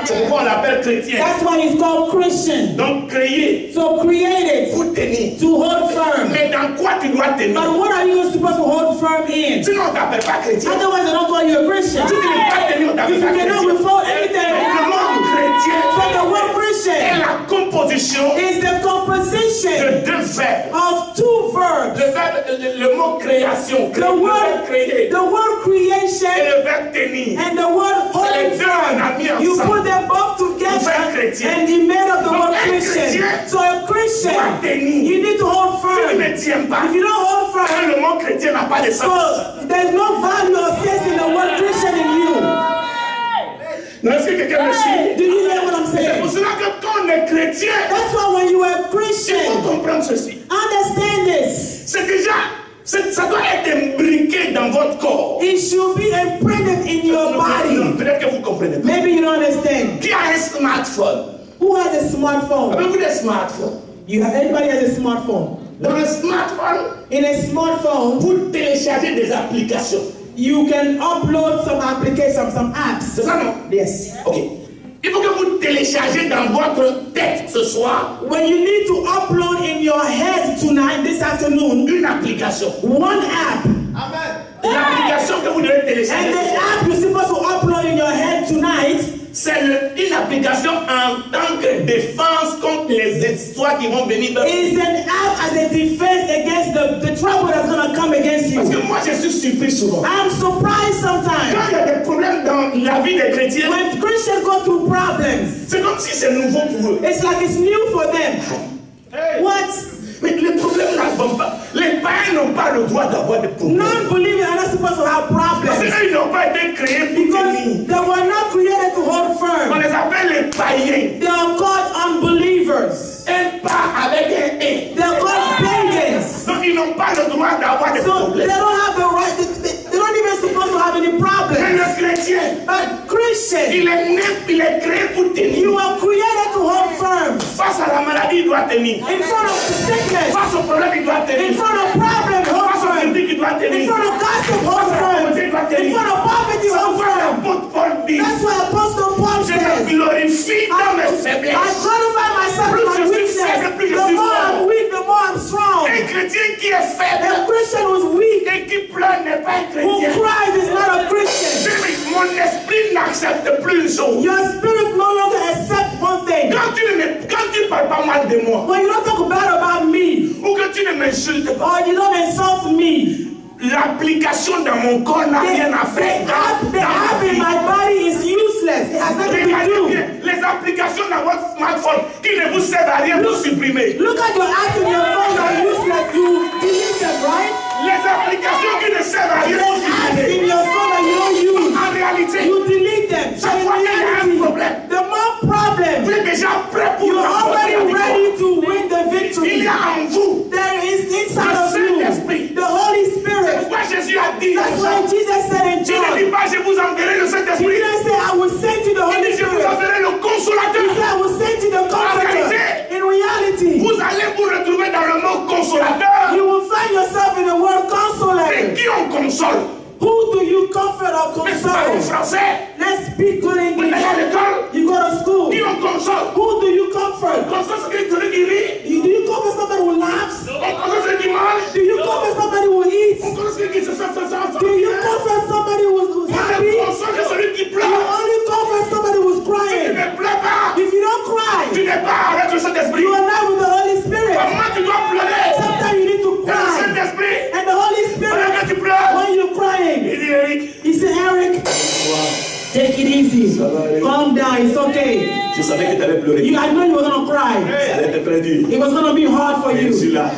C'est pourquoi on l'appelle chrétien. That's why he's called Christian. Donc créé So created pour tenir. to hold firm. Mais dans quoi tu dois tenir? But what are you supposed to hold firm in? Sinon on ne t'appelle pas chrétien. Otherwise, they don't call you a Christian. Si tu ne peux pas tenir, on If t'appelle you pas cannot chrétien. withhold anything, Le mot chrétien so the word est Christian la composition is the composition de deux verbes. of two verbs. Le mot création, The le verbe word, créer the word et creation le verbe tenir. and the word holding deux on a mis firm. You ensemble. put them both together Pour faire chrétien. and you made up the Donc, word un Christian. chrétien So a Christian, doit tenir. you need to hold Si tu firm. ne tiens pas, If you don't hold quand firm, le mot chrétien n'a pas de sens. so there's no value or sense in the word Christian in you. Non, est-ce que quelqu'un me suit? Do you hear what I'm C'est pour saying? cela que quand on est chrétien, That's why when you are a il faut Christian, comprendre ceci. understand this. C'est déjà, ça doit être imbriqué dans votre corps. It should be imprinted in your Non, body. peut-être que vous ne comprenez pas. Maybe you don't understand. Qui a un smartphone? Who has a smartphone? Avez-vous des smartphones? Everybody has a smartphone. Dans le smartphone, In a smartphone, vous téléchargez des applications. you can upload some applications, some apps. C'est ça, non? Yes. Ok. Il faut que vous téléchargez dans votre tête ce soir When you need to upload in your head tonight, this afternoon, une application. one app. L'application que vous devez télécharger And ce the soir, app you're supposed to upload in your head tonight c'est une application en tant que défense contre les histoires qui vont venir. is an app as a defense against the trouble that's going to come against Parce you. que moi je suis surpris souvent. I'm surprised Quand sometimes il y a des problèmes dans la vie des chrétiens, when Christians go through problems. c'est comme si c'est nouveau pour eux. It's like it's new for them. What? Mais le problème là, les païens n'ont pas le droit d'avoir des problèmes. Non-believers are not supposed to have Parce problems. qu'ils n'ont pas été créés pour Because tenir. they were not created to hold On firm. les appelle les païens. They are called unbelievers. Un pas avec un et. They are called pagans. Donc ils n'ont pas le droit d'avoir des So they problèmes. don't have the right, they're not even supposed to have any Mais problems. le chrétien, But Christian, il est né, il est créé pour you tenir. were created to hold firm. Face à la maladie, il doit tenir. In front of sickness, Face au problème, il doit in tenir. front of problems, hold Face au firm. critique, il doit In tenir. front of gossip, hold firm. In front of poverty, hold firm. L'apôtre Paul dit, That's why Apostle Paul je me says, glorifie dans mes I faiblesses. glorify myself in my weakness. The more I'm weak, the more I'm strong. Un chrétien qui est A faible Christian who's weak, et qui pleure n'est pas un who chrétien. cries, is not a Christian. Mon esprit n'accepte plus une chose. Your spirit no longer accepts one thing. Quand tu parles pas mal de moi, When you don't talk bad about me, ou que tu ne m'insultes pas, or you don't insult me, l'application dans mon corps n'a rien à faire. the app in my body is useless. It has nothing to Regardez do. bien, les applications dans votre smartphone qui ne vous servent à rien, vous supprimez. Look at your apps in your phone that are useless. You delete them, right? Les applications qui ne servent à rien, The vous apps in supprimez. your phone that you don't use, En réalité, you delete them. So chaque in fois qu'il y a un reality, problème, the more problems, vous êtes déjà prêt pour you're remporter la already victoire. ready to win the Il victory. y a en vous. There is inside of Saint-Esprit. you the Holy C'est Spirit. pourquoi Jésus a dit, That's why Jesus said in il ne John, dit pas je vous enverrai le He Saint-Esprit. didn't say, I will send you the Il Holy dit je vous Spirit. enverrai le He consolateur. said, I will send you the Comforter. In reality, Vous allez vous retrouver dans le mot consolateur. you will find yourself in the word Et Consolator. qui on console? Who do you comfort or Mais pas en console? français. Let's speak good Vous allez English. à l'école. You go to school. Qui on console? Who do you comfort? Console celui qui rit. Do you comfort somebody who laughs? On console celui qui mange. Do you comfort somebody who On eats? console celui qui se sent Do you comfort somebody who's On happy? ne console que celui qui You pleure. only comfort somebody who's Si tu crying. ne pleures pas, If you don't tu cry, n'es pas avec le Saint-Esprit. you are not with the Holy Spirit. Comment tu dois pleurer? Sometimes you need to Et le cry. Saint-Esprit, And the Holy pendant Spirit, que tu pleures, when you're crying, il dit Eric, He said, Eric, take it easy. Calm down. It's okay. je savais que tu allais pleurer. I know you were going to cry. Ça allait être très dur. It was going to be hard for you.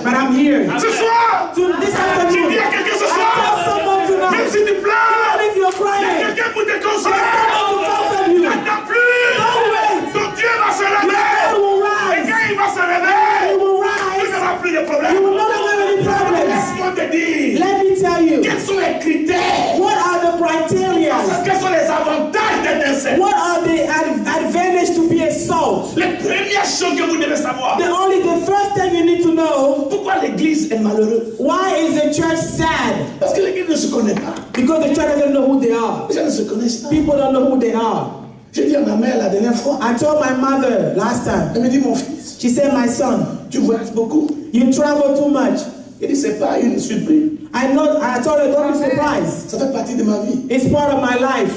But I'm here. Ce soir, This tu afternoon, dis à quelqu'un ce I tell soir, someone même tonight, si tu pleures, even if you're il y a crying, quelqu'un pour te consoler. to comfort you. N'attends plus. Don't wait. Ton Dieu va se Your lever. God will Et rise. quand il va se He lever, will tu rise. n'auras plus de You problème. will no longer have any problems. Laisse-moi te dire, Let me tell you, quels sont les critères? what are the criteria? Quels sont les avantages d'être un saint? What are the advantages to be a salt? Les premières choses que vous devez savoir. The first thing you need to know, Pourquoi l'église est malheureuse? why is the church sad? Parce que l'église ne se connaît pas. Because the church doesn't know who they are. Les gens ne se connaissent pas. People don't know who they are. J'ai dit à ma mère la dernière fois, I told my mother last time, elle me dit mon fils, she said, my son, tu voyages beaucoup. you travel too much. Il dit c'est pas une surprise. I told her, don't be surprised. Ça fait partie de ma vie. It's part of my life.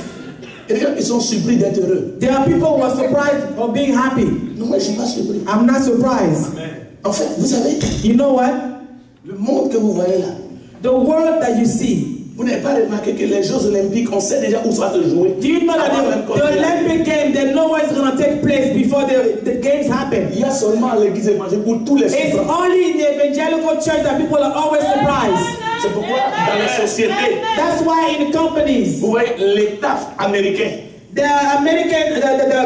Et les gens ils sont surpris d'être heureux. There are people who are surprised of being happy. Non, moi je suis pas surpris. I'm not surprised. En fait, vous savez, You know what? le monde que vous voyez là, The world that you see. vous n'avez pas remarqué que les Jeux Olympiques, on sait déjà où ça va se jouer. Do you know that the Olympic game, they know what's going to take place before the games happen? Il y a seulement l'église évangélique pour tous les It's surprenants. only in the evangelical church that people are always surprised. C'est pourquoi dans les sociétés, That's why in the companies, vous voyez l'État américain, the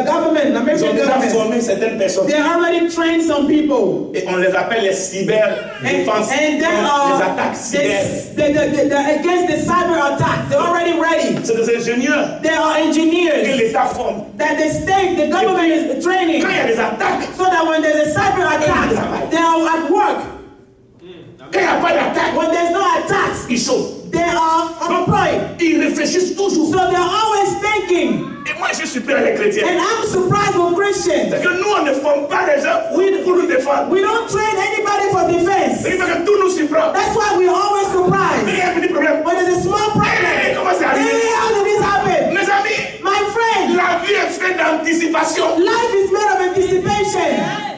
government, ils ont American déjà government, formé certaines personnes. they already trained some people. Et on les appelle les cyber-défense, And then les attaques cyber. against the cyber attacks, they're already ready. C'est des ingénieurs They are que engineers l'État forme. that the government is training Quand il y a des attaques, so that when there's a cyber attack, they are at work. quand il n'y a pas d'attaque, When there's no attacks, ils sautent. they are unemployed. Ils réfléchissent toujours. So they're always thinking. Et moi, je suis surpris avec les chrétiens. And I'm surprised with Christians. C'est que nous, on ne forme pas les gens pour nous défendre. We don't train anybody for defense. C'est que tout nous surprend. That's why we're always Il surprised. y a un petit problème. When there's a small Hey, problem, comment c'est arrivé? hey, how did this happen? Mes amis, My friend, la vie est faite d'anticipation. life is made of anticipation.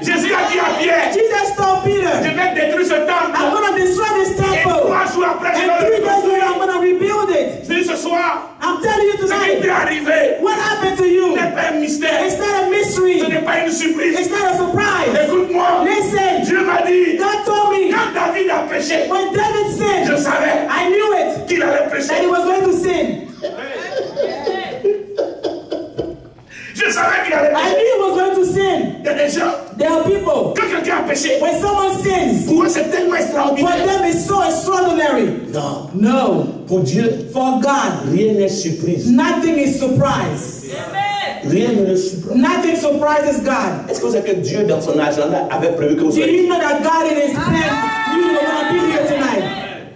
Jésus a dit à Pierre, Jesus told je Peter, vais détruire ce temple. I'm going to destroy this Et temple. 3 jours après, je And vais 3 le days later, reconstruire. I'm going to rebuild it. Je dis ce soir, I'm telling you ce qui t'est tonight, arrivé what happened to you? n'est pas un mystère. It's not a Ce mystery. n'est pas une surprise. It's not a surprise. Écoute-moi, Listen, Dieu m'a dit, God told me, péché, When David je sinned, savais I knew it, qu'il allait that he pécher. was going to sin. Je savais qu'il allait I pécher. knew he was going to sin. Il y a des gens, There are people, quand quelqu'un a péché, when someone sins, pour eux c'est tellement for extraordinaire. them it's so extraordinary. Non. No. Pour Dieu, For God, rien n'est surprise. nothing is surprise. Rien ne le surprend. Nothing surprises God. Est-ce que vous savez que Dieu, dans son agenda, avait prévu que vous Do soyez? you know that God in His plan, you are going to be here tonight?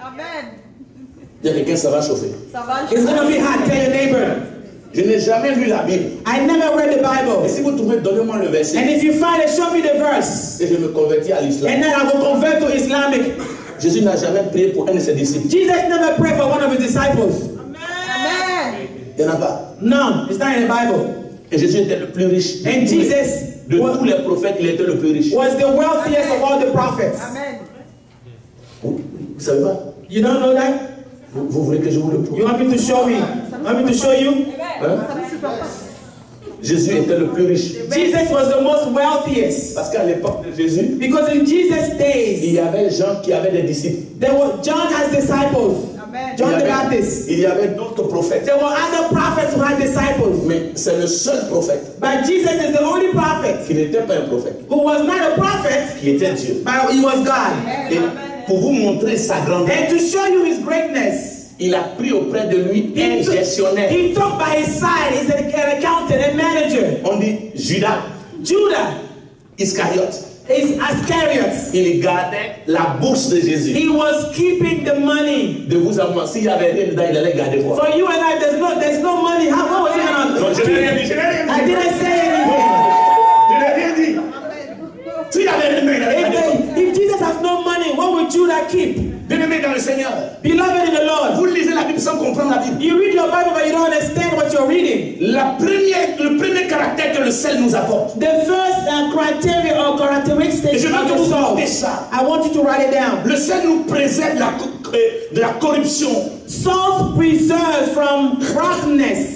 Amen. Il y a quelqu'un, ça va chauffer. Ça va. It's going to be hot. Tell your neighbor. Je n'ai jamais lu la Bible. I never read the Et Bible. si vous trouvez, donnez-moi le verset. And if you find it, show me the verse. Et je me convertis à l'islam. And then I will convert to Islamic. Jésus n'a jamais prié pour un de ses disciples. Jesus never prayed for one of His disciples. Amen. Il n'y en a pas. No, it's not in the Bible. Et Jésus était le plus riche. And Jesus De tous les prophètes, il était le plus riche. was the wealthiest of all the prophets. Amen. Vous ne savez pas? You don't know that? Vous voulez que je vous le prouve? You want me to show me? Want me to show you? Hein? Jésus était le plus riche. Jesus was the most wealthiest. Parce qu'à l'époque de Jésus, Because in Jesus' il days, y avait des gens qui avaient des disciples. John has disciples. Amen. Il y John the avait, Baptist. il y avait d'autres prophètes. There were other prophets who had disciples. Mais c'est le seul prophète But Jesus is the only prophet qui n'était pas un prophète, who was not a prophet, qui était Dieu. but he was God. Et pour vous montrer sa grandeur, And to show you his greatness, il a pris auprès de lui un gestionnaire. he took by his side, he's an accountant, a manager. On dit Judas Judah Iscariote. is Iscariot. Il gardait la bourse de Jésus. He was keeping the money. De vous à moi, s'il n'y avait rien dedans, il allait garder quoi? For you and I, there's no money. What was he gonna Non, je n'ai rien dit, je n'ai rien dit. I didn't say anything. Je n'ai rien dit. S'il n'y avait rien dedans, il allait garder quoi? If Jesus has no money, what would Judah keep? Bien-aimé dans le Seigneur, Beloved in the Lord, vous lisez la Bible sans comprendre la Bible. you read your Bible but you don't understand what you're reading. Le premier caractère que le sel nous apporte. The first criteria or characteristics Et je veux of que the vous salt. notez ça. I want you to write it down. Le sel nous préserve de la corruption. Salt preserves from rottenness.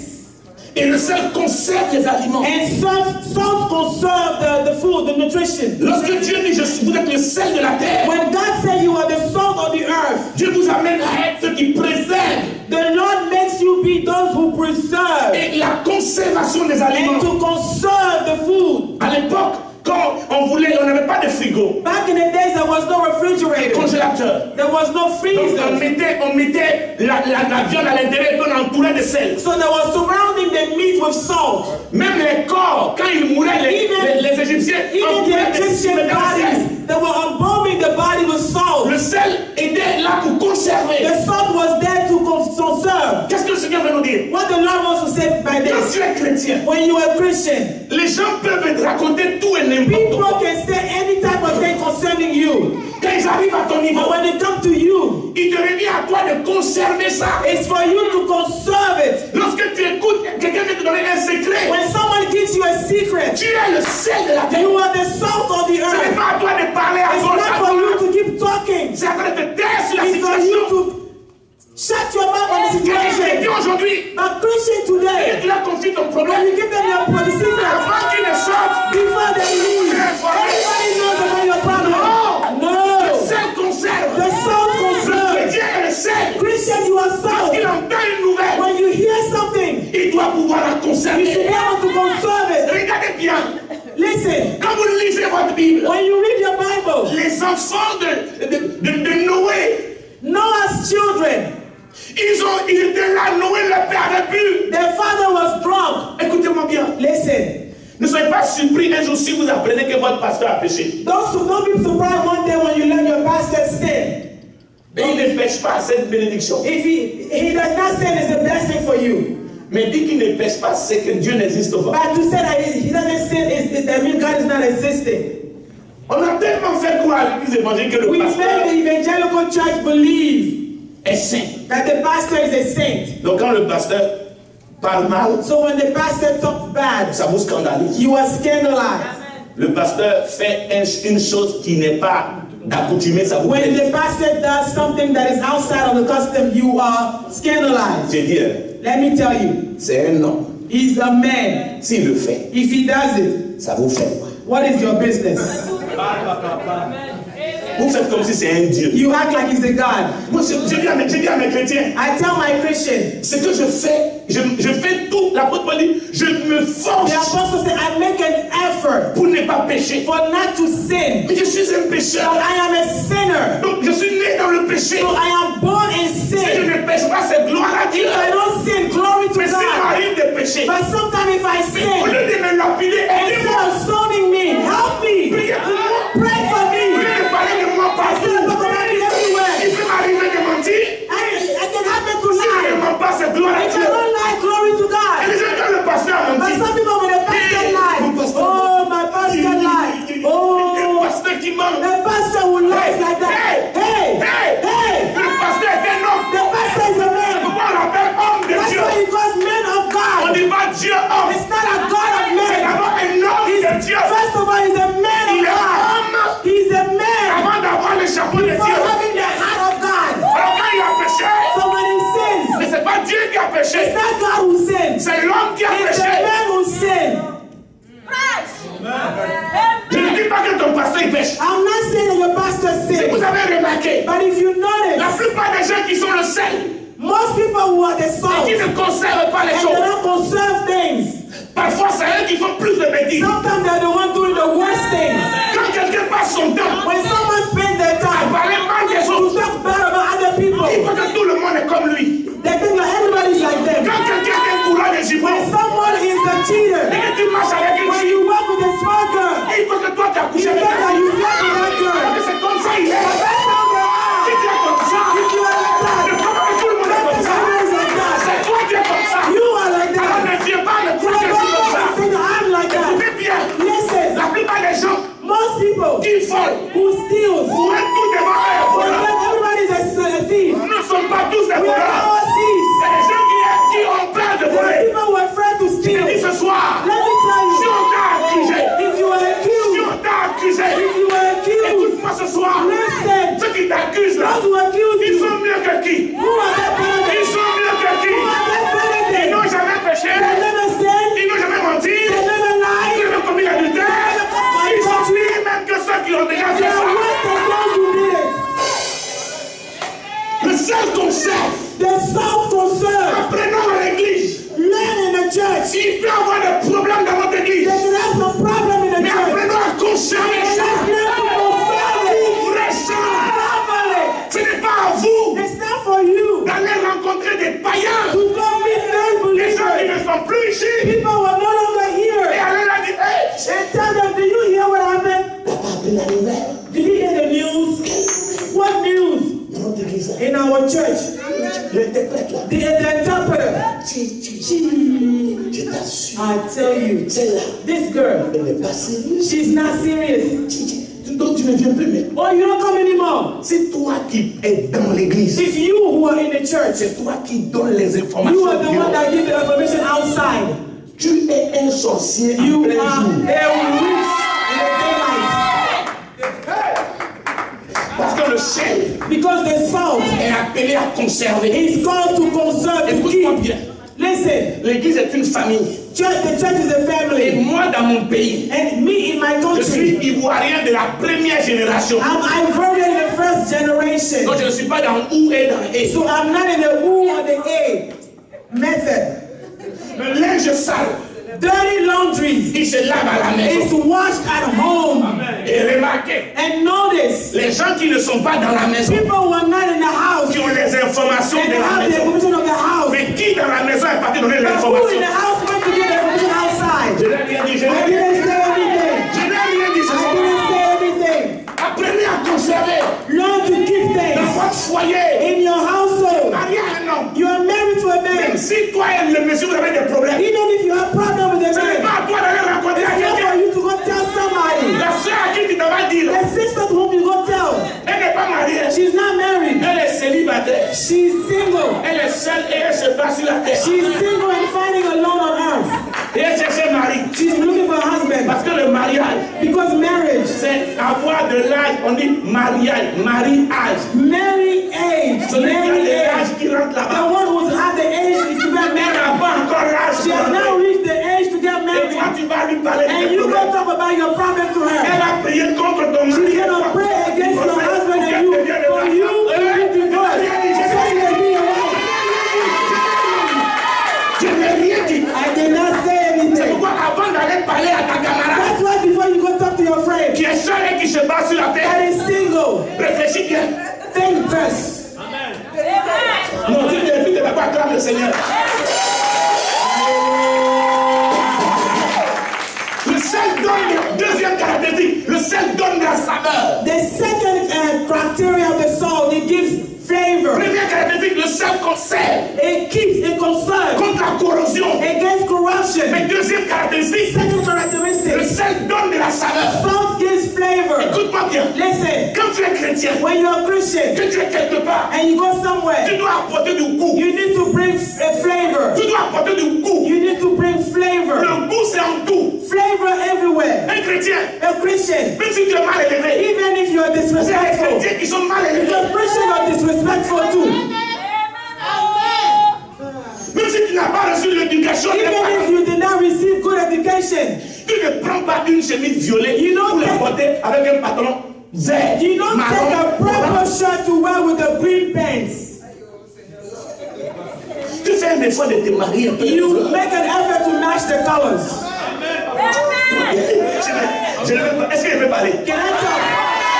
Et le sel conserve les aliments. And salt conserves the food, the nutrition. Lorsque Dieu dit vous êtes le sel de la terre, When God said you are the salt of the earth, Dieu vous amène à être ceux qui préservent the Lord makes you be those who preserve et la conservation des and aliments. to conserve the food. À l'époque, quand on n'avait pas de frigo, Back in the days, there was no refrigerator. congélateur. There was no Donc freezer. on mettait la viande à l'intérieur et on entourait de sel. So they were surrounding the meat with salt. Même les corps, quand ils mouraient, les Égyptiens Even the entouraient de Egyptian sel. bodies, they were embalming the body with salt. Le sel était là pour conserver. The salt was there to conserve. Qu'est-ce que le Seigneur veut nous dire? What the Lord wants to say by Quand this, tu es chrétien, when you are a Christian, les gens peuvent te raconter tout et n'importe people quoi. can say any type of thing concerning you. Quand ils arrivent à ton niveau, But when it comes to you, il te revient à toi de conserver ça. it's for you to conserve it. Lorsque tu écoutes quelqu'un qui te donne un secret, When someone gives you a secret, tu es le sel de la terre. you are the salt of the Ce n'est earth. pas à toi de parler à It's gauche, not à for you droite. to keep talking. C'est à toi de te taire sur la It's for you situation. to shut your mouth on the Tu es chrétien situation. aujourd'hui. But Christian Et today, tu leur confies ton when problème. you give them your secret, Avant qu'ils ne sortent, before they leave, everybody knows about your problem. le No. sel conserve. The salt Le conserves. chrétien est le sel. Christian, you are Parce qu'il salt. entend une nouvelle, When you hear something, il doit pouvoir la you should conserver. be able to conserve it. Regardez bien, Listen, quand vous lisez votre Bible, when you read your Bible, les enfants de Noé, Noah's children, ils étaient là, Noé, le père avait bu. their father was drunk. Écoutez-moi bien, Listen, ne soyez pas surpris un jour si vous apprenez que votre pasteur a péché. don't be surprised one day when you learn your pastor sin. Et il ne pêche pas cette bénédiction. If he does not sin, it's a blessing for you. Mais dit qu'il ne pêche pas, c'est que Dieu n'existe pas. But to say that he doesn't sin, that means God is not existing. On a tellement fait croire à l'église évangélique que le We made pasteur the evangelical church believe est saint. that the pastor is a saint. Donc quand le pasteur parle mal, So when the pastor talks bad, ça vous scandalise. you are scandalized. Le pasteur fait une chose qui n'est pas d'accoutumée, ça vous When plaît. the pastor does something that is outside of the custom, you are scandalized. J'ai dit, Let me tell you, c'est un homme. he's a man. S'il le fait, If he does it, ça vous fait quoi? what is your business? Vous faites comme si c'est un Dieu. You act like he's a God. Moi, je dis à mes chrétiens, I tell my Christians, ce que je fais, je fais tout. L'apôtre Paul dit, je me force the apostle said, I make an effort pour ne pas pécher. for not to sin. Mais je suis un But pécheur. I am a sinner. Donc, je suis né dans le péché. So I am born in Si je sin. ne pêche pas, c'est gloire à Dieu. If I don't sin, glory to Mais s'il God. m'arrive de pécher, But sometimes if I au sin, lieu de me lapider, instead aidez-moi. of stoning me, help me. Priez pour moi. Pray for Au me. lieu de parler de moi Instead partout, of talking about me il everywhere. peut m'arriver de mentir. I can happen to Si je ne lie. mens pas, c'est gloire à If I Dieu. don't lie, glory to Et God. les gens, quand le pasteur a But menti, some people when the pastor lie, oh my pastor lie. le Oh, pasteur qui ment. the pastor who lies like that. Hey, hey, Le pasteur est un homme. the pastor is a man. Pourquoi on l'appelle homme de That's Dieu? why he calls men of On ne God. dit pas Dieu homme. It's not a God of C'est men. d'abord un homme He's, de Dieu. first of all, he's a man Il of est God. homme He's a man avant d'avoir le chapeau de for Dieu. having the heart of God. Alors quand il a péché, So when he sins, mais c'est pas Dieu qui a péché, it's not God who sins. c'est l'homme qui a It's the péché. man who sinned. Je ne dis pas que ton pasteur il pêche. I'm not saying that your pastor Si vous sins, avez remarqué, but if you la notice, plupart des gens qui sont le sel most people who are the et salt qui and ne conservent pas les they choses, don't conserve things, parfois c'est eux qui font plus de bêtises. sometimes they're the one doing the worst things. Quand quelqu'un passe son temps When someone spends their à time parler mal des to autres, talk bad about other il people, faut que tout le monde est comme lui. they think that everybody's like them. Quand quelqu'un est un courant de When gibbon someone is a et cheater, que tu marches avec une when fille, you work with a small girl, il faut que toi tu as you couché think avec la that fille. you slept with that girl. Parce que c'est comme ça il est. But that's how they Si are. tu es comme ça, If you are like ne that, crois pas que tout le monde est comme ça. everybody's like that. C'est toi qui es comme ça. You are like Alors that. ne viens pas me You croire que je suis comme ça. think that I'm like that. Écoutez bien, Listen, la plupart des gens most people qui volent, who steals, pour être tout devant eux, for voleurs, them, everybody's a thief. ne sont pas tous des We are voleurs. all thieves. Il y a des gens qui ont peur de There are voler. people who are afraid to Je te steal. dis ce soir, Let me tell si you, on t'a accusé, if you are si accused, on t'a accusé, if you are accused, écoute-moi ce soir, listen, ceux qui t'accusent là, those who accuse ils you, sont mieux que qui? who are they better than? Ils sont mieux que qui? Who are they better Ils than? n'ont jamais péché, They never sinned, ils n'ont jamais menti, they never ils lied, n'ont jamais commis l'adultère, ils sont pires même que ceux qui ont déjà they fait are ça. worse than those who did it. Le seul conseil, They self-concerned. apprenons à l'église. Learn in the church. Il peut y avoir des problèmes dans votre église, They can have no problem in the mais church. apprenons à conserver And ça. let's learn to conserve it Ouvrez ça. properly. Ce n'est pas à vous It's not for you d'aller rencontrer des païens, to go meet des gens qui non-believers. ne sont plus ici, People who are no longer et here. aller leur dire, hey, And tell them, do you hear what happened? Did you hear the news? What news? In our church. The interpreter. I tell you, this girl, she's not serious. donc tu ne viens plus, mais Oh, you don't come anymore. c'est toi qui es dans l'église, It's you who are in the church. c'est toi qui donnes les You informations. are the one that give the information outside. Tu es un sorcier en You plein are a jour. witch in the daylight. Parce que le sel Because the salt est appelé à conserver. is called to conserve, to Écoute-moi keep. bien, Listen, l'église est une famille. the church is a Et family. moi, dans mon pays, And me in my je suis country, ivoirien de la première génération. I'm Ivorian in the first Donc generation. je ne suis pas dans ou et dans et. So I'm not in the who or the A method. Le linge sale, Dirty laundry il se lave à la is maison. washed at home. Et remarquez, And notice, les gens qui ne sont pas dans la maison, people who are not in the house, qui ont les informations and de they la have the maison, information of the house. mais qui dans la maison est parti donner But who l'information? in the house went to get the information Je outside? n'ai rien dit, je I n'ai rien didn't dit. say anything. Je n'ai rien dit ce I soir. didn't say anything. Apprenez à conserver Learn to keep dans things votre foyer. in your household. Marié à un homme. You are married to a Même man. si toi et le monsieur vous avez des problèmes, Even if you have problem with a ce n'est man, pas à toi d'aller rencontrer à it's not for quelqu'un. you to go tell somebody. La soeur à qui tu devais dire, The sister to whom you go tell, elle n'est pas mariée. she's not married. Elle est célibataire. She's single. Elle est seule et elle se bat sur la terre. She's single and fighting alone on earth. Et elle cherche un mari. She's looking for a husband. Parce que le mariage, Because marriage, c'est avoir de l'âge. On dit mariage, mariage. marry age, Ce n'est pas marry l'âge age. qui rentre The là-bas. one who's at the age is to get Elle married. n'a pas encore l'âge. She has now reached the age to get Et married. toi, tu vas lui parler de And tes you go problèmes. talk about your problem to her. Elle a prié contre ton mari. She's gonna pray against Il faut your faire caractéristique, le sel donne de la saveur. The second criteria of the salt, it gives flavor. Première caractéristique, le sel conserve It keeps, it conserves contre la corrosion. against corruption. Mais deuxième caractéristique, Second le characteristic, sel donne de la saveur. salt gives flavor. Écoute-moi bien. Listen, Quand tu es chrétien, when you're a Christian que tu es quelque part, and you go somewhere, tu dois apporter du goût. you need to bring a flavor. Tu dois apporter du goût. You need to bring flavor. Le goût, c'est en tout. Flavor everywhere. Un chrétien, A Christian, même si tu es mal élevé, even if you're c'est les disrespectful, chrétiens qui sont mal élevés. because Christians are disrespectful too. Même si tu n'as pas reçu l'éducation, Even if you did not receive good education, tu ne prends pas une chemise violet pour la porter avec un pantalon vert, you don't take a marron, proper orange. shirt to wear with the green pants. Tu fais un effort de te marier un peu. You make an effort to match the colors. Je ne veux pas. Est-ce que je peux parler? Can I talk?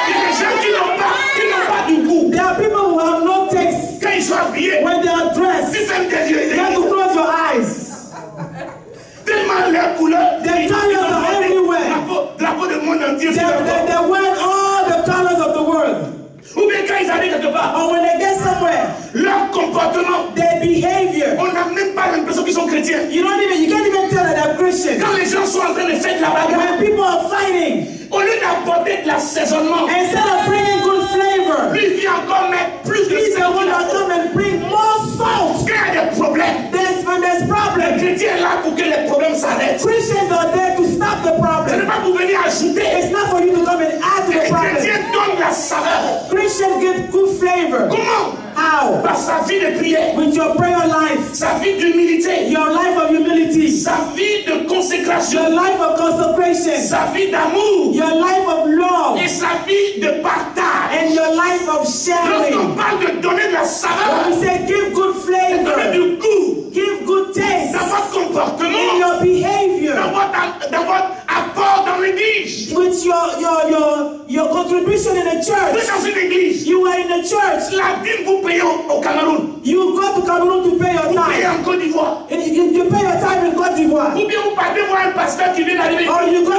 Il y a des gens qui n'ont pas du goût. There are people who have no taste. Quand ils sont habillés, When they are dressed, tu fermes tes yeux. you have to close your eyes. Tellement leur couleur, The colors are everywhere. la peau du monde entier. They wear all the colors of the world. Ou bien quand ils arrivent quelque part, Or when they get somewhere, leur comportement, their behavior, on n'a même pas l'impression qu'ils sont chrétiens. you can't even tell that they're Christian. Quand les gens sont en train de faire de la bagarre, When people are fighting, au lieu d'apporter de l'assaisonnement, instead of bringing good flavor, lui vient encore mettre plus de he's the one that sel. come and bring more salt. Quand il y a des problèmes, When there's le problems, chrétien est là pour que les problèmes s'arrêtent. Christians are there to stop the Ce n'est problem. pas pour venir ajouter. It's not for you to come and add to Les the problem. chrétiens donnent la saveur. Christians give good flavor. Comment? How? Par sa vie de prière, With your prayer life, sa vie d'humilité, your life of humility, sa vie de consécration, your life of consecration, sa vie d'amour your life of love, et sa vie de partage. and your life of Lorsqu'on sharing. parle de donner de la saveur, When we say give good donner flavor, du goût give good taste dans votre in comportement, your behavior, dans votre apport dans l'église. with your contribution in the Vous church. êtes dans une église, You are in the church. la dîme vous payez au Cameroun, You go to Cameroon to pay your vous payez time. en Côte d'Ivoire, You pay your time in Côte d'Ivoire. ou bien vous partez voir un pasteur qui vient d'arriver. Or you go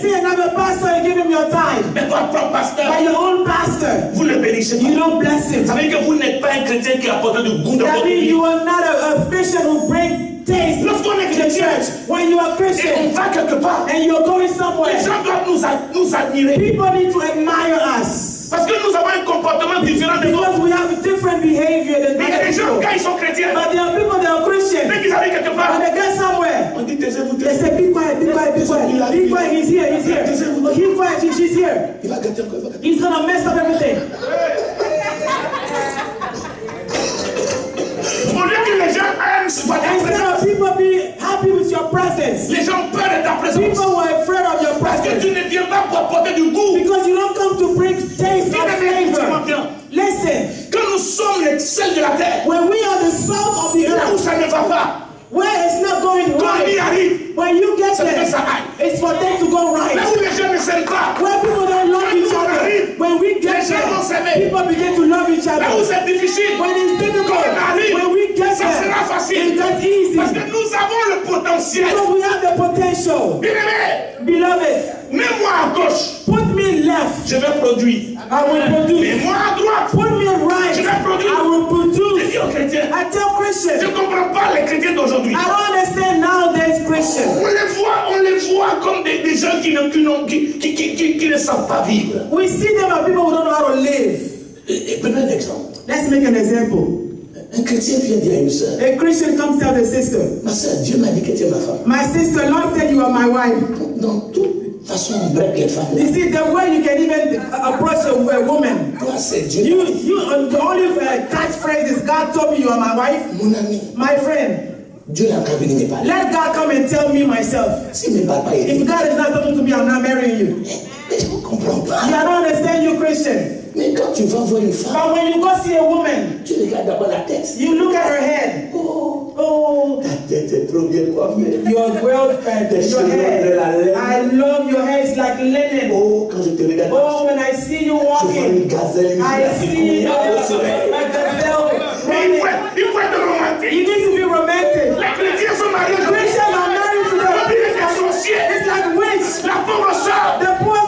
see another pastor and give him your time. Mais votre propre pasteur, By your own pastor, vous ne le bénissez you pas. don't bless him. Ça veut dire que vous n'êtes pas un chrétien qui apporte du goût dans That votre means vie. you are not a Christian who bring taste to Lorsqu'on est the chrétien church. When you are et on Christian va quelque part, and you're going les somewhere, gens doivent nous admirer. people need to admire us. Parce que nous avons un comportement différent de Because vous. we have a different behavior than Mais il y a other des gens, people. quand ils sont chrétiens, But there are people that are Christian. dès qu'ils arrivent quelque part, When they get somewhere, on dit taisez-vous, they taisez-vous. say, be quiet, be quiet, be quiet. Be quiet, he's here, he's here. Be quiet, she's here. Il va gâter encore, il va gâter. He's gonna mess up everything. Au lieu que les gens aiment votre Instead présence, of people be happy with your presence, les gens ont peur de ta présence. people were afraid of your Parce que presence. tu ne viens pas pour apporter du goût. Because you don't come to bring taste or Écoutez-moi flavor. bien. Listen, Quand nous sommes les sels de la terre, when we are the salt of the là où earth, ça ne va pas, where it's not going quand on y right, arrive, when you get ça fait there, ça aille. it's for them to go Là right. où les gens ne s'aiment pas, Where people don't love each other, when we get les gens vont there, s'aimer. people begin to love each Là où other. c'est difficile, When it's difficult, quand on arrive, when we get ça sera there, facile. it gets easy. Parce que nous avons le potentiel. Because we have the potential. Bien-aimé, Beloved, mets-moi à gauche, put me left, je vais produire. I will produce. Mets-moi à droite, Put me right, je vais produire. I will Je produce. dis aux chrétiens, I tell je Christians, ne comprends pas les chrétiens d'aujourd'hui. I don't understand nowadays Christians. On les voit comme des gens qui ne savent pas vivre. We see them as people who don't know how to live. Et prenons un exemple. Let's make an example. Un chrétien vient dire à une sœur, A Christian comes tell the sister, ma sœur, Dieu m'a dit que tu es ma femme. my sister, Lord said you are my wife. Dans toute façon, on break les femmes. You see, the way you can even approach a woman, Toi, c'est Dieu. the only catchphrase is God told me you are my wife. Mon ami, My friend, Dieu n'a qu'à venir me parler. let God come and tell me myself. S'il ne me parle pas, il If dit, God is not talking to me, I'm not marrying you. mais je ne comprends pas. I don't understand you, Christian. Mais quand tu vas voir une femme, But when you go see a woman, tu regardes d'abord la tête. you look at her head. Oh, Ta tête est trop bien coiffée. your well your hair. I love your hair. It's like linen. Oh, quand je te regarde, Oh, when I see you je vois walking, une gazelle, une I see au soleil. a gazelle running. Il faut être romantique. You need to be romantic. Les chrétiens sont mariés. Christians are married to La them. Bible est associée. It's like witch. La pauvre sœur, The poor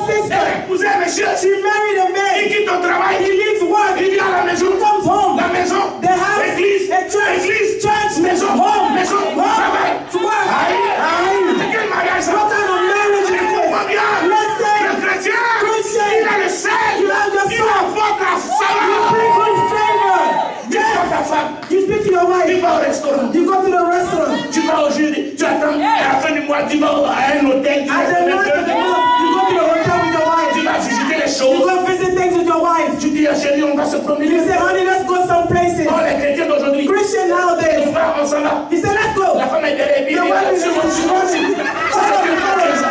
un hôtel, tu vas At the faire last of the month, you go to the hotel with your wife. tu vas visiter les You choses. go visit things with your wife. Tu dis à chérie, on va se promener. You say, honey, let's go some places. Oh, les chrétiens d'aujourd'hui, Christian nowadays. on s'en va. He said, let's go. La femme est derrière, The wife is c'est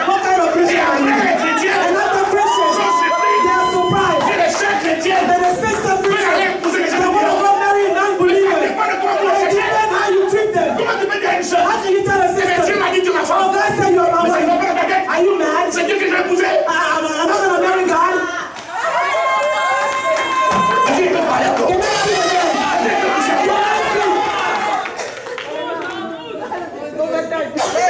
what kind of Christian are you? les chrétiens And not the Christians. sont surpris. They are surprised. C'est les sœurs chrétiennes. That the sister Christian, they want to go marry a non-believer. It depends how you treat them. Comment tu peux dire à une sœur? How can you tell a Dieu sister? m'a dit tu m'as Oh, femme. God said you're my Mais ça ne va wife. pas dans ta tête. Are you mad? C'est Dieu que je vais épouser. I'm not going to marry God. Dieu peut parler encore. Can I speak again?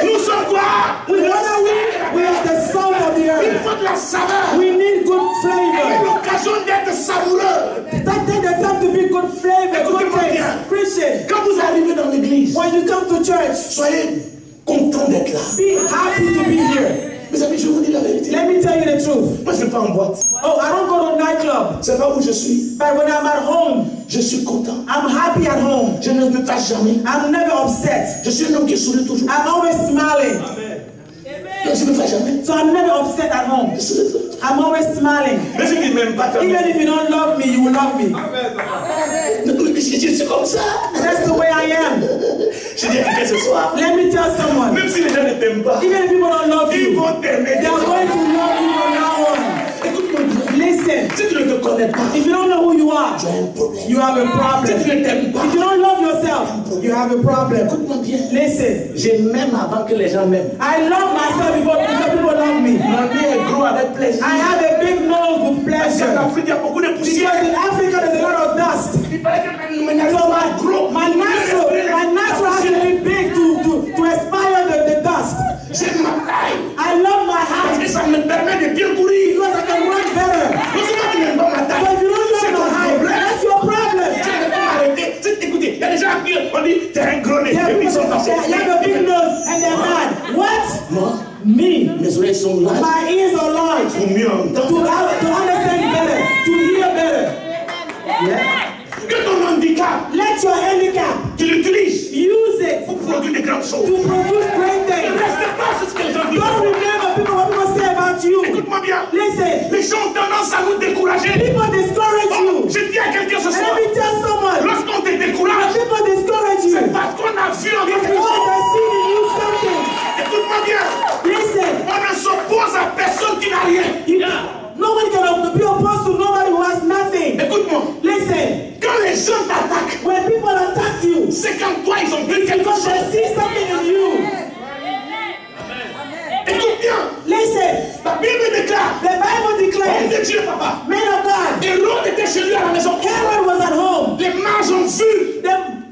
Nous sommes quoi? We are the salt of the Il earth. faut de la saveur. We need good C'est flavor. l'occasion d'être savoureux. Take the time to be good flavor, good taste. Christian, Quand vous arrivez dans l'église, when you come to church, soyez content d'être là. be happy to be here. Mes amis, je vous dis la vérité. Let me tell you the truth. Moi, je ne vais pas en boîte. Oh, I don't go to nightclub, C'est pas où je suis. but when I'm at home, Je suis content. I'm happy at home. Je ne me fâche jamais. I'm never upset. Je suis un homme qui sourit toujours. I'm always smiling. Non, je ne me fâche jamais. So I'm never upset at home. Je souris toujours. I'm always smiling. Mais si tu ne m'aimes pas, Even if you don't love me, you will love me. je suis comme ça. That's the way I am. Je dis à quelqu'un ce soir. Let me tell someone. Même si les gens ne t'aiment pas, Even if people don't love ils you, vont t'aimer. they are going to love you from now on. Écoute-moi bien. Listen, Si tu ne te connais pas, if you don't know who you are, tu as un problème. you have a Si problem. tu ne t'aimes pas, If you don't love yourself, you have a problem. écoute-moi bien. Listen, J'aime avant que les gens m'aiment. I love myself before people love me. Mon nez est gros avec plaisir. I have a big nose with Parce qu'en pleasure. Afrique, il y a beaucoup de Because poussière. in Africa there's a lot of dust. Il paraît que mon nez So est gros. my natural has to be big to aspire the dust. J'aime ma taille. I love my Parce que height ça me permet de bien courir. because I can run better. Non seulement tu n'aimes pas ma taille, But if you don't c'est love ton my height, problème. that's your problem. Tu ne peux pas m'arrêter. Écoutez, il y a des gens qui on dit t'es un gros nez. Yeah, Et puis ils people sont say, passés. you have a big nose and they're mad. What? Moi, Me. mes oreilles sont larges My ears are large. pour mieux entendre. To understand better, to hear better. Yeah. Que ton handicap, Let your handicap, tu l'utilises use it pour produire de grandes choses. to produce great Ne things. reste pas sur ce que les gens disent. Don't remember what people say about you. Écoute-moi bien. Listen, Les gens ont tendance à nous décourager. people discourage Oh, you. je dis à quelqu'un ce And soir, let me tell someone, lorsqu'on te décourage, people discourage you c'est parce qu'on a vu en quelque because chose. they see in you something. Écoute-moi bien. Listen, On ne s'oppose à personne qui n'a rien. nobody can be opposed to nobody who has nothing. Écoute-moi. Listen, Quand les gens t'attaquent, when people attack you, c'est quand toi ils ont vu quelque because chose. they see something in you. Écoute bien. Listen, La Bible déclare. the Bible Homme declares, de Dieu, papa. men of God, Hérode était chez lui à la maison. Herod was at home. Les mages ont vu.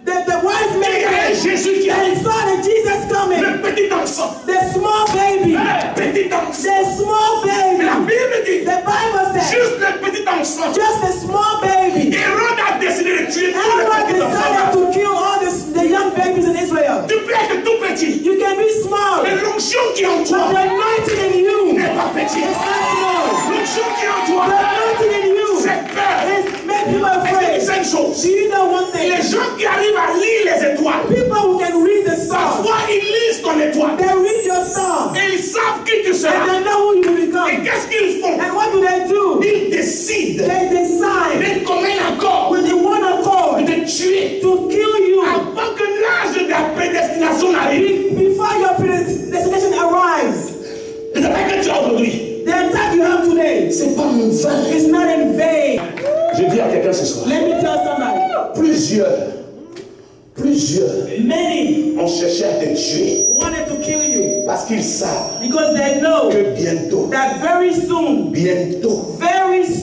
The wise men Il y a un came. Jésus qui They arrive. saw that Jesus coming. Le petit enfant. The small baby. Petit enfant. The small Mais la baby. Bible dit. The Bible says, Juste le petit enfant. just a small baby. Hérode a décidé de tuer tous les Herod petits decided enfants. to kill all the young babies in Israel. Tu peux être tout petit. You can be small, Mais l'onction qui est en but toi the anointing in you is n'est pas petit. not small. L'onction qui est en toi, The anointing in you c'est peur. is make people Est-ce que tu afraid. sais une chose? Do you know one thing? Les gens qui arrivent à lire les étoiles, People who can read the stars, parfois ils lisent ton étoile. they read your star, Et ils savent qui tu and seras. they know who you will Et become. qu'est-ce qu'ils font? And what do? Ils décident They decide d'être comme un accord with the one accord de tuer to kill you avant que l'âge de la prédestination n'arrive. before your destination arrives. Les attaques que tu as aujourd'hui, The attack you have today c'est pas en vain. is not in vain. Je dis à quelqu'un ce soir, Let me tell somebody. plusieurs Many ont cherché à te tuer wanted to kill you parce qu'ils savent because they know que bientôt, that very soon,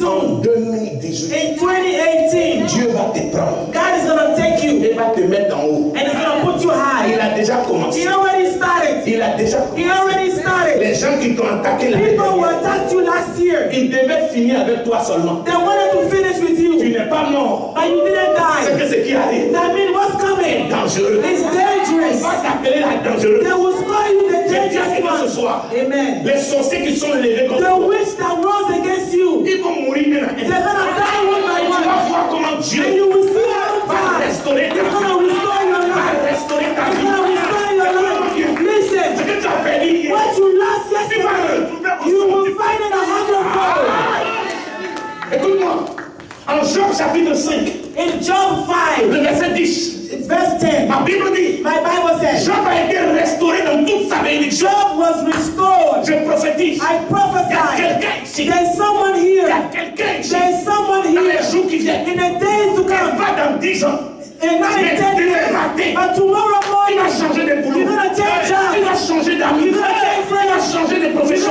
en 2018, in 2018, Dieu va te prendre God is going to take you et va te mettre en haut. and He's going to put you Il high. a déjà commencé. He already started. Il a déjà He commencé. already started. Les gens qui t'ont attaqué l'année People who dernière, attacked you last year, ils devaient finir avec toi seulement. they wanted to finish with Tu you, n'es pas mort. but you didn't C'est die. que ce qui arrive That means what's est coming dangereux. is On dangerous. va t'appeler la dangereuse. They will call you the Je dis à quelqu'un ce dangerous one. soir, Amen. les sorciers qui sont levés contre The toi, witch that rose against you, ils vont mourir maintenant. they're gonna die one by Et tu vas one. voir comment And Dieu you will see how va God restaurer ta is vie. gonna restore your Va life. restaurer ta He's vie. gonna restore your life. Ce Listen, que tu as perdu hier, what you lost chapitre 5, In Job 5, le verset 10, it's verse 10, ma Bible dit, my Bible says, Job a été restauré dans toute sa bénédiction. Job was restored. Je prophétise. I Il y a prophesy. quelqu'un ici. There's someone Il y a here. quelqu'un ici. There's someone Dans here. les jours qui viennent. In the days to come, Pas dans 10 ans. in 9, 10 years, but tomorrow Il va morning, changer de boulot. you're gonna change Il va jobs. changer d'amis. Il va changer de profession.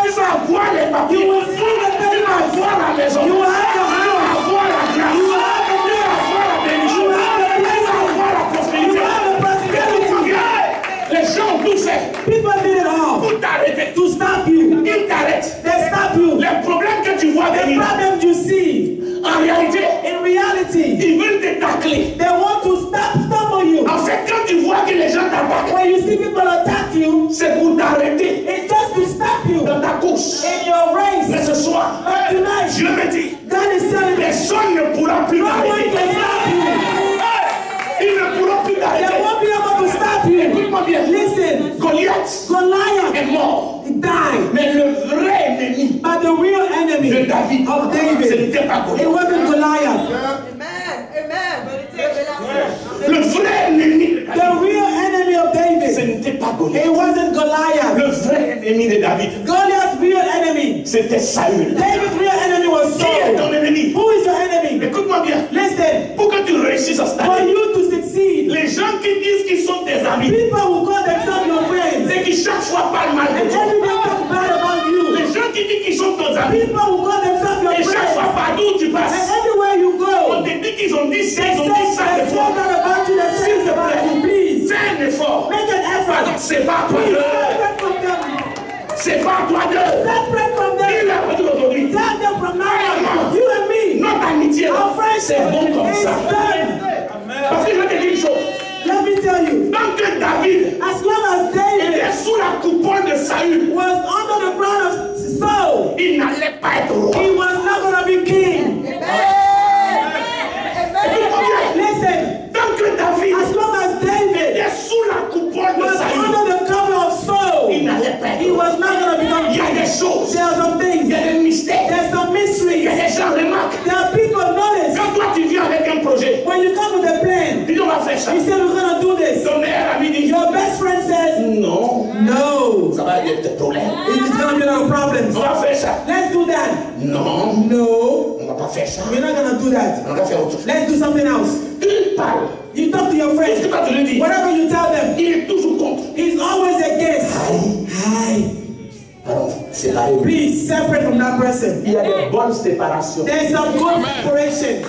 Il va avoir les papiers. You will see the Il va papers. avoir la maison. You will have the Il va house. avoir la grâce. You will have the Il va avoir la bénédiction. You will have the Il va blessing. avoir la prospérité. You will have the prosperity. Les gens ont tout fait People did it all pour t'arrêter. to stop you. Ils t'arrêtent. They stop you. Les problèmes que tu vois The venir, problem you see, en réalité, in reality, ils veulent te tacler. they want to stumble you. En fait, quand tu vois que les gens t'attaquent, When you see people attack you, c'est pour t'arrêter it's just to stop you dans ta course. in your Mais race. ce soir, But tonight, Dieu me dit, God is telling me, personne ne pourra plus no one t'arrêter. can stop you. Ils ne pourront plus They t'arrêter. won't be able to stop you. Écoute-moi bien. Listen, Goliath Goliath est mort. died, Mais le vrai ennemi but the real enemy de David, of ce David, n'était pas it Goliath. wasn't Goliath. Amen. Amen. Le vrai ennemi de The David, real enemy of ce David, n'était pas Goliath. it wasn't Goliath. Le vrai ennemi de David, Goliath's real enemy, c'était Saül. David's real enemy was Qui est ton Saul. ennemi? Who is your enemy? Écoute-moi bien. Listen, Pour que tu réussisses à cette for année, you to succeed, les gens qui disent qu'ils sont tes amis, people who call themselves your friends, c'est qui chaque fois parlent mal de and toi. every day talk bad about you, Les gens qui disent qu'ils sont tes amis, people who call themselves your et chaque friends, fois partout où tu and passes, everywhere you on go, te dit qu'ils ont dit ça, they ils ont say dit ça de they toi. say that about you, they say this about you. Please, Fais un effort. make an Pardon, effort. c'est pas toi Please, deux. separate from them. C'est pas toi deux. Separate from Il them. l'a dit aujourd'hui. Tell them from now on, you and me, Notre amitié, our friendship c'est bon comme is ça. done. Parce que je vais te dire une chose. Let me tell you, Tant que David as long as David était sous la coupole de Saül, was under the crown of Saul, il n'allait pas être roi. he was not going to be king. Écoute-moi bien. Listen, Tant que David as long as David était sous la coupole de was Saül, under the cover of il Saul, n'allait pas être he roi. was not going to become Il y a king. des choses, There are some il things, y a des mystères, there's some il y mysteries, a des gens remarquent. there are people notice. Quand toi tu viens avec un projet, When you come with a plan, tu dis on va faire ça. you say we're going to do this. Ton meilleur ami dit Your best friend says, non, no, ça va être des problèmes. it's going to be no On problems. va faire ça. Let's do that. Non, No, on va pas faire ça. we're not going to do that. On va faire autre chose. Let's do something else. Tu parles. You talk to your Qu'est-ce friends. que toi tu lui dis? Whatever you tell them, Il est toujours contre. he's always against. Hi. Pardon, c'est pas lui. Please separate from that person. Il y a des bonnes séparations. There's some good separation.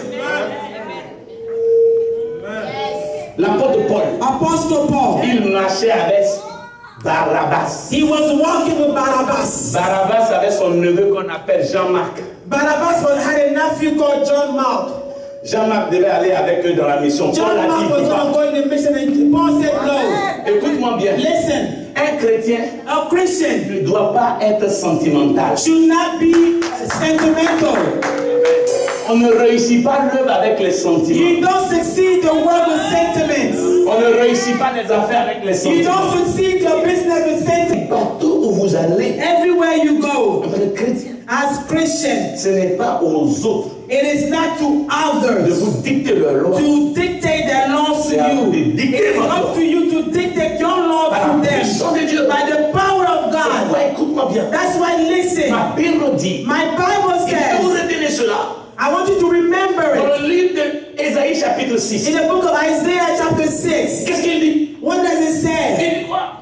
L'apôtre Paul, Apostle Paul, il marchait avec Barabbas. he was walking with Barabbas. Barabbas avait son neveu qu'on appelle Jean-Marc. Barabbas had a nephew called John Mark. Jean-Marc devait aller avec eux dans la mission. Paul John a Mark dit, was going to pas. go in the mission and Paul said no. Écoute-moi bien. Listen, Un chrétien a Christian ne doit pas être sentimental. should not be sentimental. On ne réussit pas l'œuvre avec les sentiments. You don't succeed the work with sentiments. On ne réussit pas les affaires avec les You sentiments. don't succeed your business with sentiments. Partout où vous allez, Everywhere you go, le chrétien, as Christians, ce n'est pas aux autres it is not to de others vous dicter leur loi. to dictate their laws to C'est à vous de you. dicter It is votre up loi. to you to dictate your law Par to la puissance them de Dieu. by the power of God. Ouais, écoute-moi bien. That's why, listen, Ma Bible dit, my Bible et que vous says, retenez cela, I want you to remember dans it. le livre d'Ésaïe chapitre 6. In the book of Isaiah chapter 6, Qu'est-ce qu'il dit? what does it say? Il dit quoi?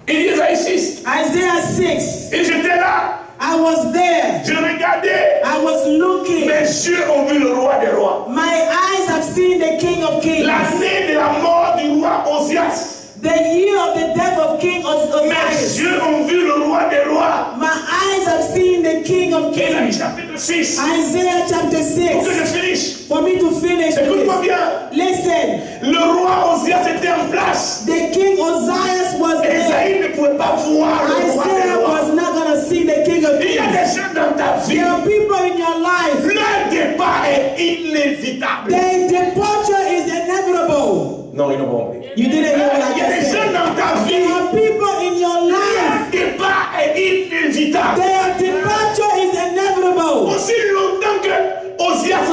Il dit Ésaïe 6. Isaiah 6, Et j'étais là, I was there, je regardais, I was looking, mes yeux ont vu le roi des rois. my eyes have seen the King of Kings. L'année de la mort du roi Osias. The year of the death of King Mes Osias. yeux ont vu le roi des rois. My eyes have seen the King of Ésaïe Kings. chapitre 6. Isaiah chapter Pour que 6. je finisse. For me to finish Écoute-moi this, bien. listen, Le roi Osias était en place. the King Osias was there. Esaïe ne pouvait pas voir le roi des Isaiah rois. was not going to see the King of Il y a Kings. des gens dans ta vie. There are people in your life, Leur départ est inévitable. their departure is inevitable. Non, ils n'ont pas compris. You didn't hear what I Il y a des just gens said. dans ta vie. There are people in your life, Leur départ est inévitable. their departure is inevitable. Aussi longtemps que Osias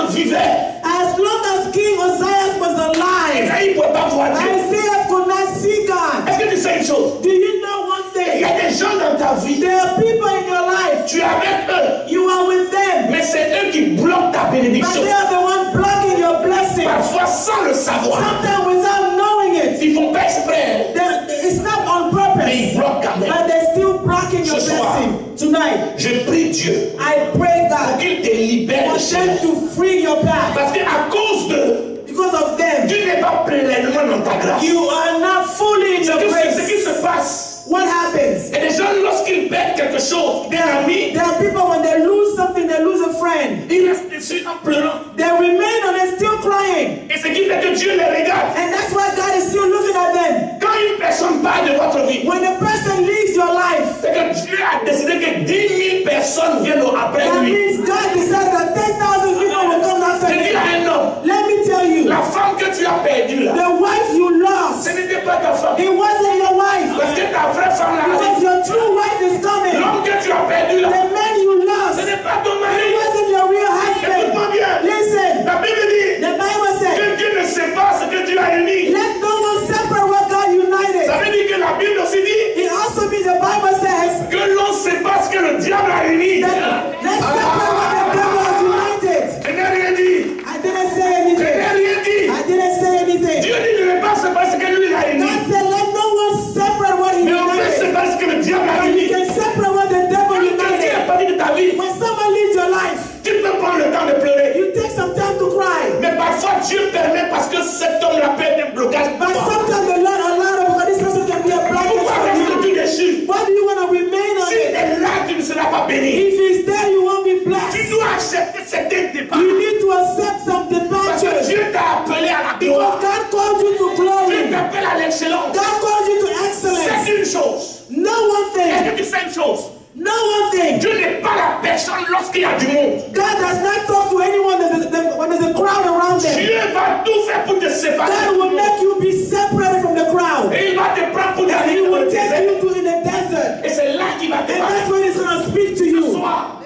ta vie. There are people in your life. Tu es avec eux. You are with them. Mais c'est eux qui bloquent ta But bénédiction. they are the one blocking your blessing. Parfois sans le savoir. Sometimes without knowing it. Ils font pas exprès. It's not on Mais ils purpose. bloquent quand même. But they're still blocking your Ce soir, blessing. Tonight, Je prie Dieu I pray pour God qu'il te libère for de them cela. to free your path. Parce qu'à cause de Because of them, tu n'es pas pleinement dans ta grâce. you are not fully in Ce your qui grace. se passe. What happens? Et les gens, lorsqu'ils perdent quelque chose, des amis, There are people when they lose something, they lose a friend. ils restent dessus en pleurant. They remain and they're still crying. Et ce qui fait que Dieu les regarde. And that's why God is still looking at them. Quand une personne part de votre vie, When a person leaves your life, c'est que Dieu a décidé que 10 000 personnes viennent après that lui. means God decided that 10,000 people will come after Je dis him. à un homme, Let me tell you, la femme que tu as perdue là, the wife you ce lost, n'était pas ta femme. it wasn't your wife. Parce que ta vraie femme là, Because your true wife is coming. l'homme que tu as perdu là, The man you ce lost, n'est pas ton it mari. wasn't your real husband. Écoute-moi bien. Listen, La Bible dit the Bible said, que Dieu ne sait pas ce que Dieu a uni. let no one separate what God united. Ça veut dire que la Bible aussi dit It also means the Bible says que l'on ne sait pas ce que le diable a uni. that let's separate what the devil has united. Je n'ai rien dit. I didn't say Je anything. n'ai rien dit. I didn't say anything. Dieu dit ne pas se pas ce que lui a uni. God said, let no one separate what he Mais on peut se united. pas ce que le diable a And you uni. can separate what the devil Quand Dieu est united. parti de ta vie, When someone leaves your life, tu peux prendre le temps de pleurer. you take some time to cry. Mais parfois Dieu permet parce que cet homme-là peut être un blocage pour But toi. sometimes the Lord allows it because this person can be a blockage Pourquoi for you. restes-tu déçu? Why do you want to remain on Si it? tu es là, tu ne seras pas béni. If he's there, you won't be Tu blessed. dois accepter certains départs. You need to accept some Parce que departures. Dieu t'a appelé à la Because gloire. God called you to Dieu glory. t'appelle à l'excellence. God called you to excellence. C'est une chose. No one Est-ce thing. que tu sais une chose? No one thing. Dieu n'est pas la personne lorsqu'il y a du monde. God does not talk to anyone when there's a crowd around them. Dieu va tout faire pour te séparer. God will make you be separated from the crowd. Et il va te prendre pour And aller he dans will le take désert. you to in the desert. Et c'est là qu'il va te And parler. that's when he's going to speak to Ce you. soir,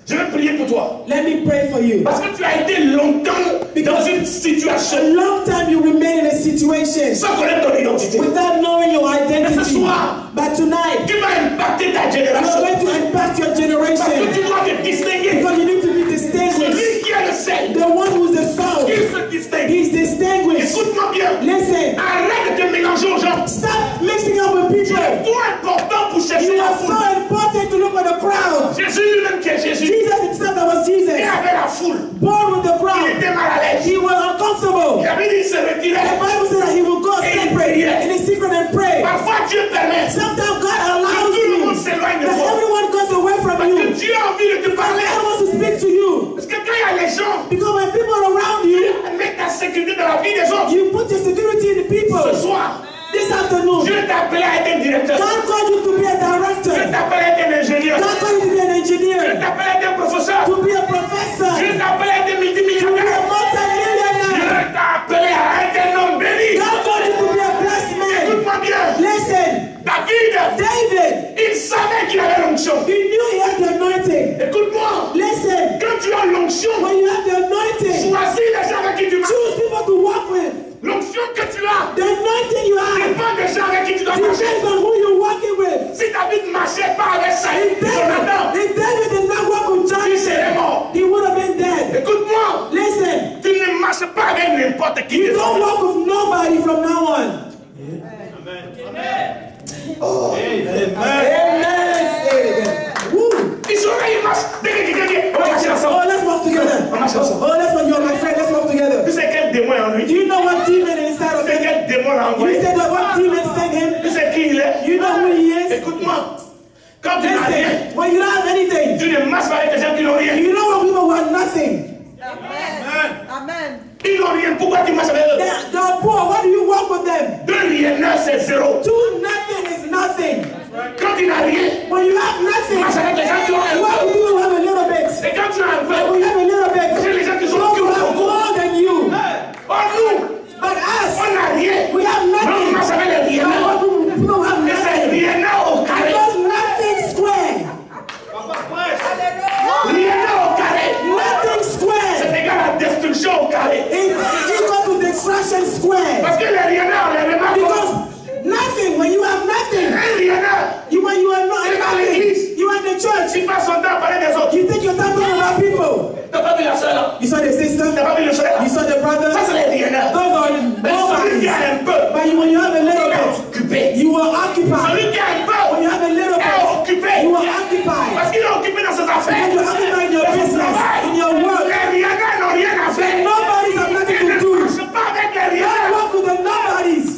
je vais prier pour toi. Let me pray for you. Parce que tu as été longtemps dans une situation A long time you remain in a situation sans connaître ton identité. without knowing your Ce identity. soir, But tonight, qui va impacter ta you're génération. going to impact your Parce que generation. tu dois te distinguer. Because you need to be distinguished. Celui qui est le sel, The one who's the soul, il se distingue. he's distinguished. Écoute-moi bien. Listen, Arrête de te mélanger aux gens. stop mixing up with Tu people. es trop important pour chercher You la are foule. so important to look at the crowd. Jésus lui-même qui est Jésus. Jesus himself, that was Jesus, Il avait la foule. born with the Il crowd. était mal à l'aise. He was uncomfortable. Il avait dit il se The retirait. Bible said that he will go separate in his secret and pray. Parfois Dieu permet. Sometimes God Que allows tout le you monde s'éloigne de that toi. everyone goes away from Parce que you. Dieu a envie de te parler. God wants to speak to you. Parce que quand il y a les gens, Because when people are around you, mets ta sécurité dans la vie des autres. you put your security in the people. Ce soir, This afternoon, Dieu t'a appelé à être un directeur. God called you to be a Dieu director. t'a appelé à être un ingénieur. God called you to be an Dieu engineer, t'a appelé à être un professeur. to be a professor, Dieu t'a appelé à être un to be a multimillionnaire. Dieu multi-millionaire. t'a appelé à être un homme béni. God called you to be a blessed man. Écoute-moi bien. Listen, David, David, il savait qu'il avait l'onction. he knew he had the anointing. Écoute-moi. Listen, Quand tu as l'onction, when you have the anointing, choisis les gens avec qui tu marches. choose people to walk with. L'onction que tu as The anointing you have dépend des gens avec qui tu dois marcher. depends on who you're walking with. Si David ne marchait pas avec Saïd, Jonathan, If David did not walk with il Jonathan, serait mort. he would have been dead. Écoute-moi, Listen, tu ne marches pas avec n'importe qui. you don't walk with nobody from now on. Amen. Woo. Ils sont là, ils marchent. On va marcher ensemble. Oh, let's walk together. On marche ensemble. Oh, let's walk. You're my friend. Let's walk together. Tu sais quel démon est en Do lui? you know what demon is inside of Tu sais him? quel démon l'a You envoyé? said that what demon sent him? Tu sais qui il est? You know who he is? Écoute-moi. Quand tu n'as rien, Listen, when you don't have anything, tu ne marches pas avec des gens qui n'ont rien. you know what people who have nothing. Amen. Amen. Ils n'ont rien. Pourquoi tu marches avec eux? They're poor. Why do you walk with them? Deux rienneurs, c'est zéro. Two nothing is nothing. Quand tu n'as rien, When you have tu nothing, marches avec les gens qui ont un why do peu. people who have a little bit? Et quand tu as un When peu, you have a little c'est bit, les gens qui sont those qui who ont have beaucoup. more than you. Or nous, But us, on n'a rien. we have Mais on nothing. marche avec les rienneurs. People who have Et c'est nothing. rienneurs au carré. Because nothing square. Rienneurs au carré. Nothing square. C'est égal à destruction au carré. It's equal to destruction square. Parce que les rienneurs, les remarques. Because nothing, when you have nothing, Un rienneur, when you are not tu passes son temps à parler des autres. You take your time talking about people. T'as pas vu la soeur là? You saw the sister. T'as pas vu le frère là? You saw the brother. Ça c'est les rieneurs. Those are Mais celui qui nobodies. a un peu, But when you have a little il est bit, occupé. you are occupied. Celui qui a un peu, When you have a little est bit, occupé. you are occupied. Parce qu'il est occupé dans ses When affaires. you're occupied in your Dans son business, travail. in your work, Les rieneurs n'ont rien à faire. nobodies have nothing Ils to ne do. marchent pas avec les Don't rieneurs. walk with the nobodies.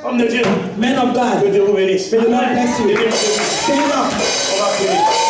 Homme de Dieu, Men of que God, Dieu vous bénisse. may the Lord bless you. Que Dieu vous bénisse. Stand up. On va prier.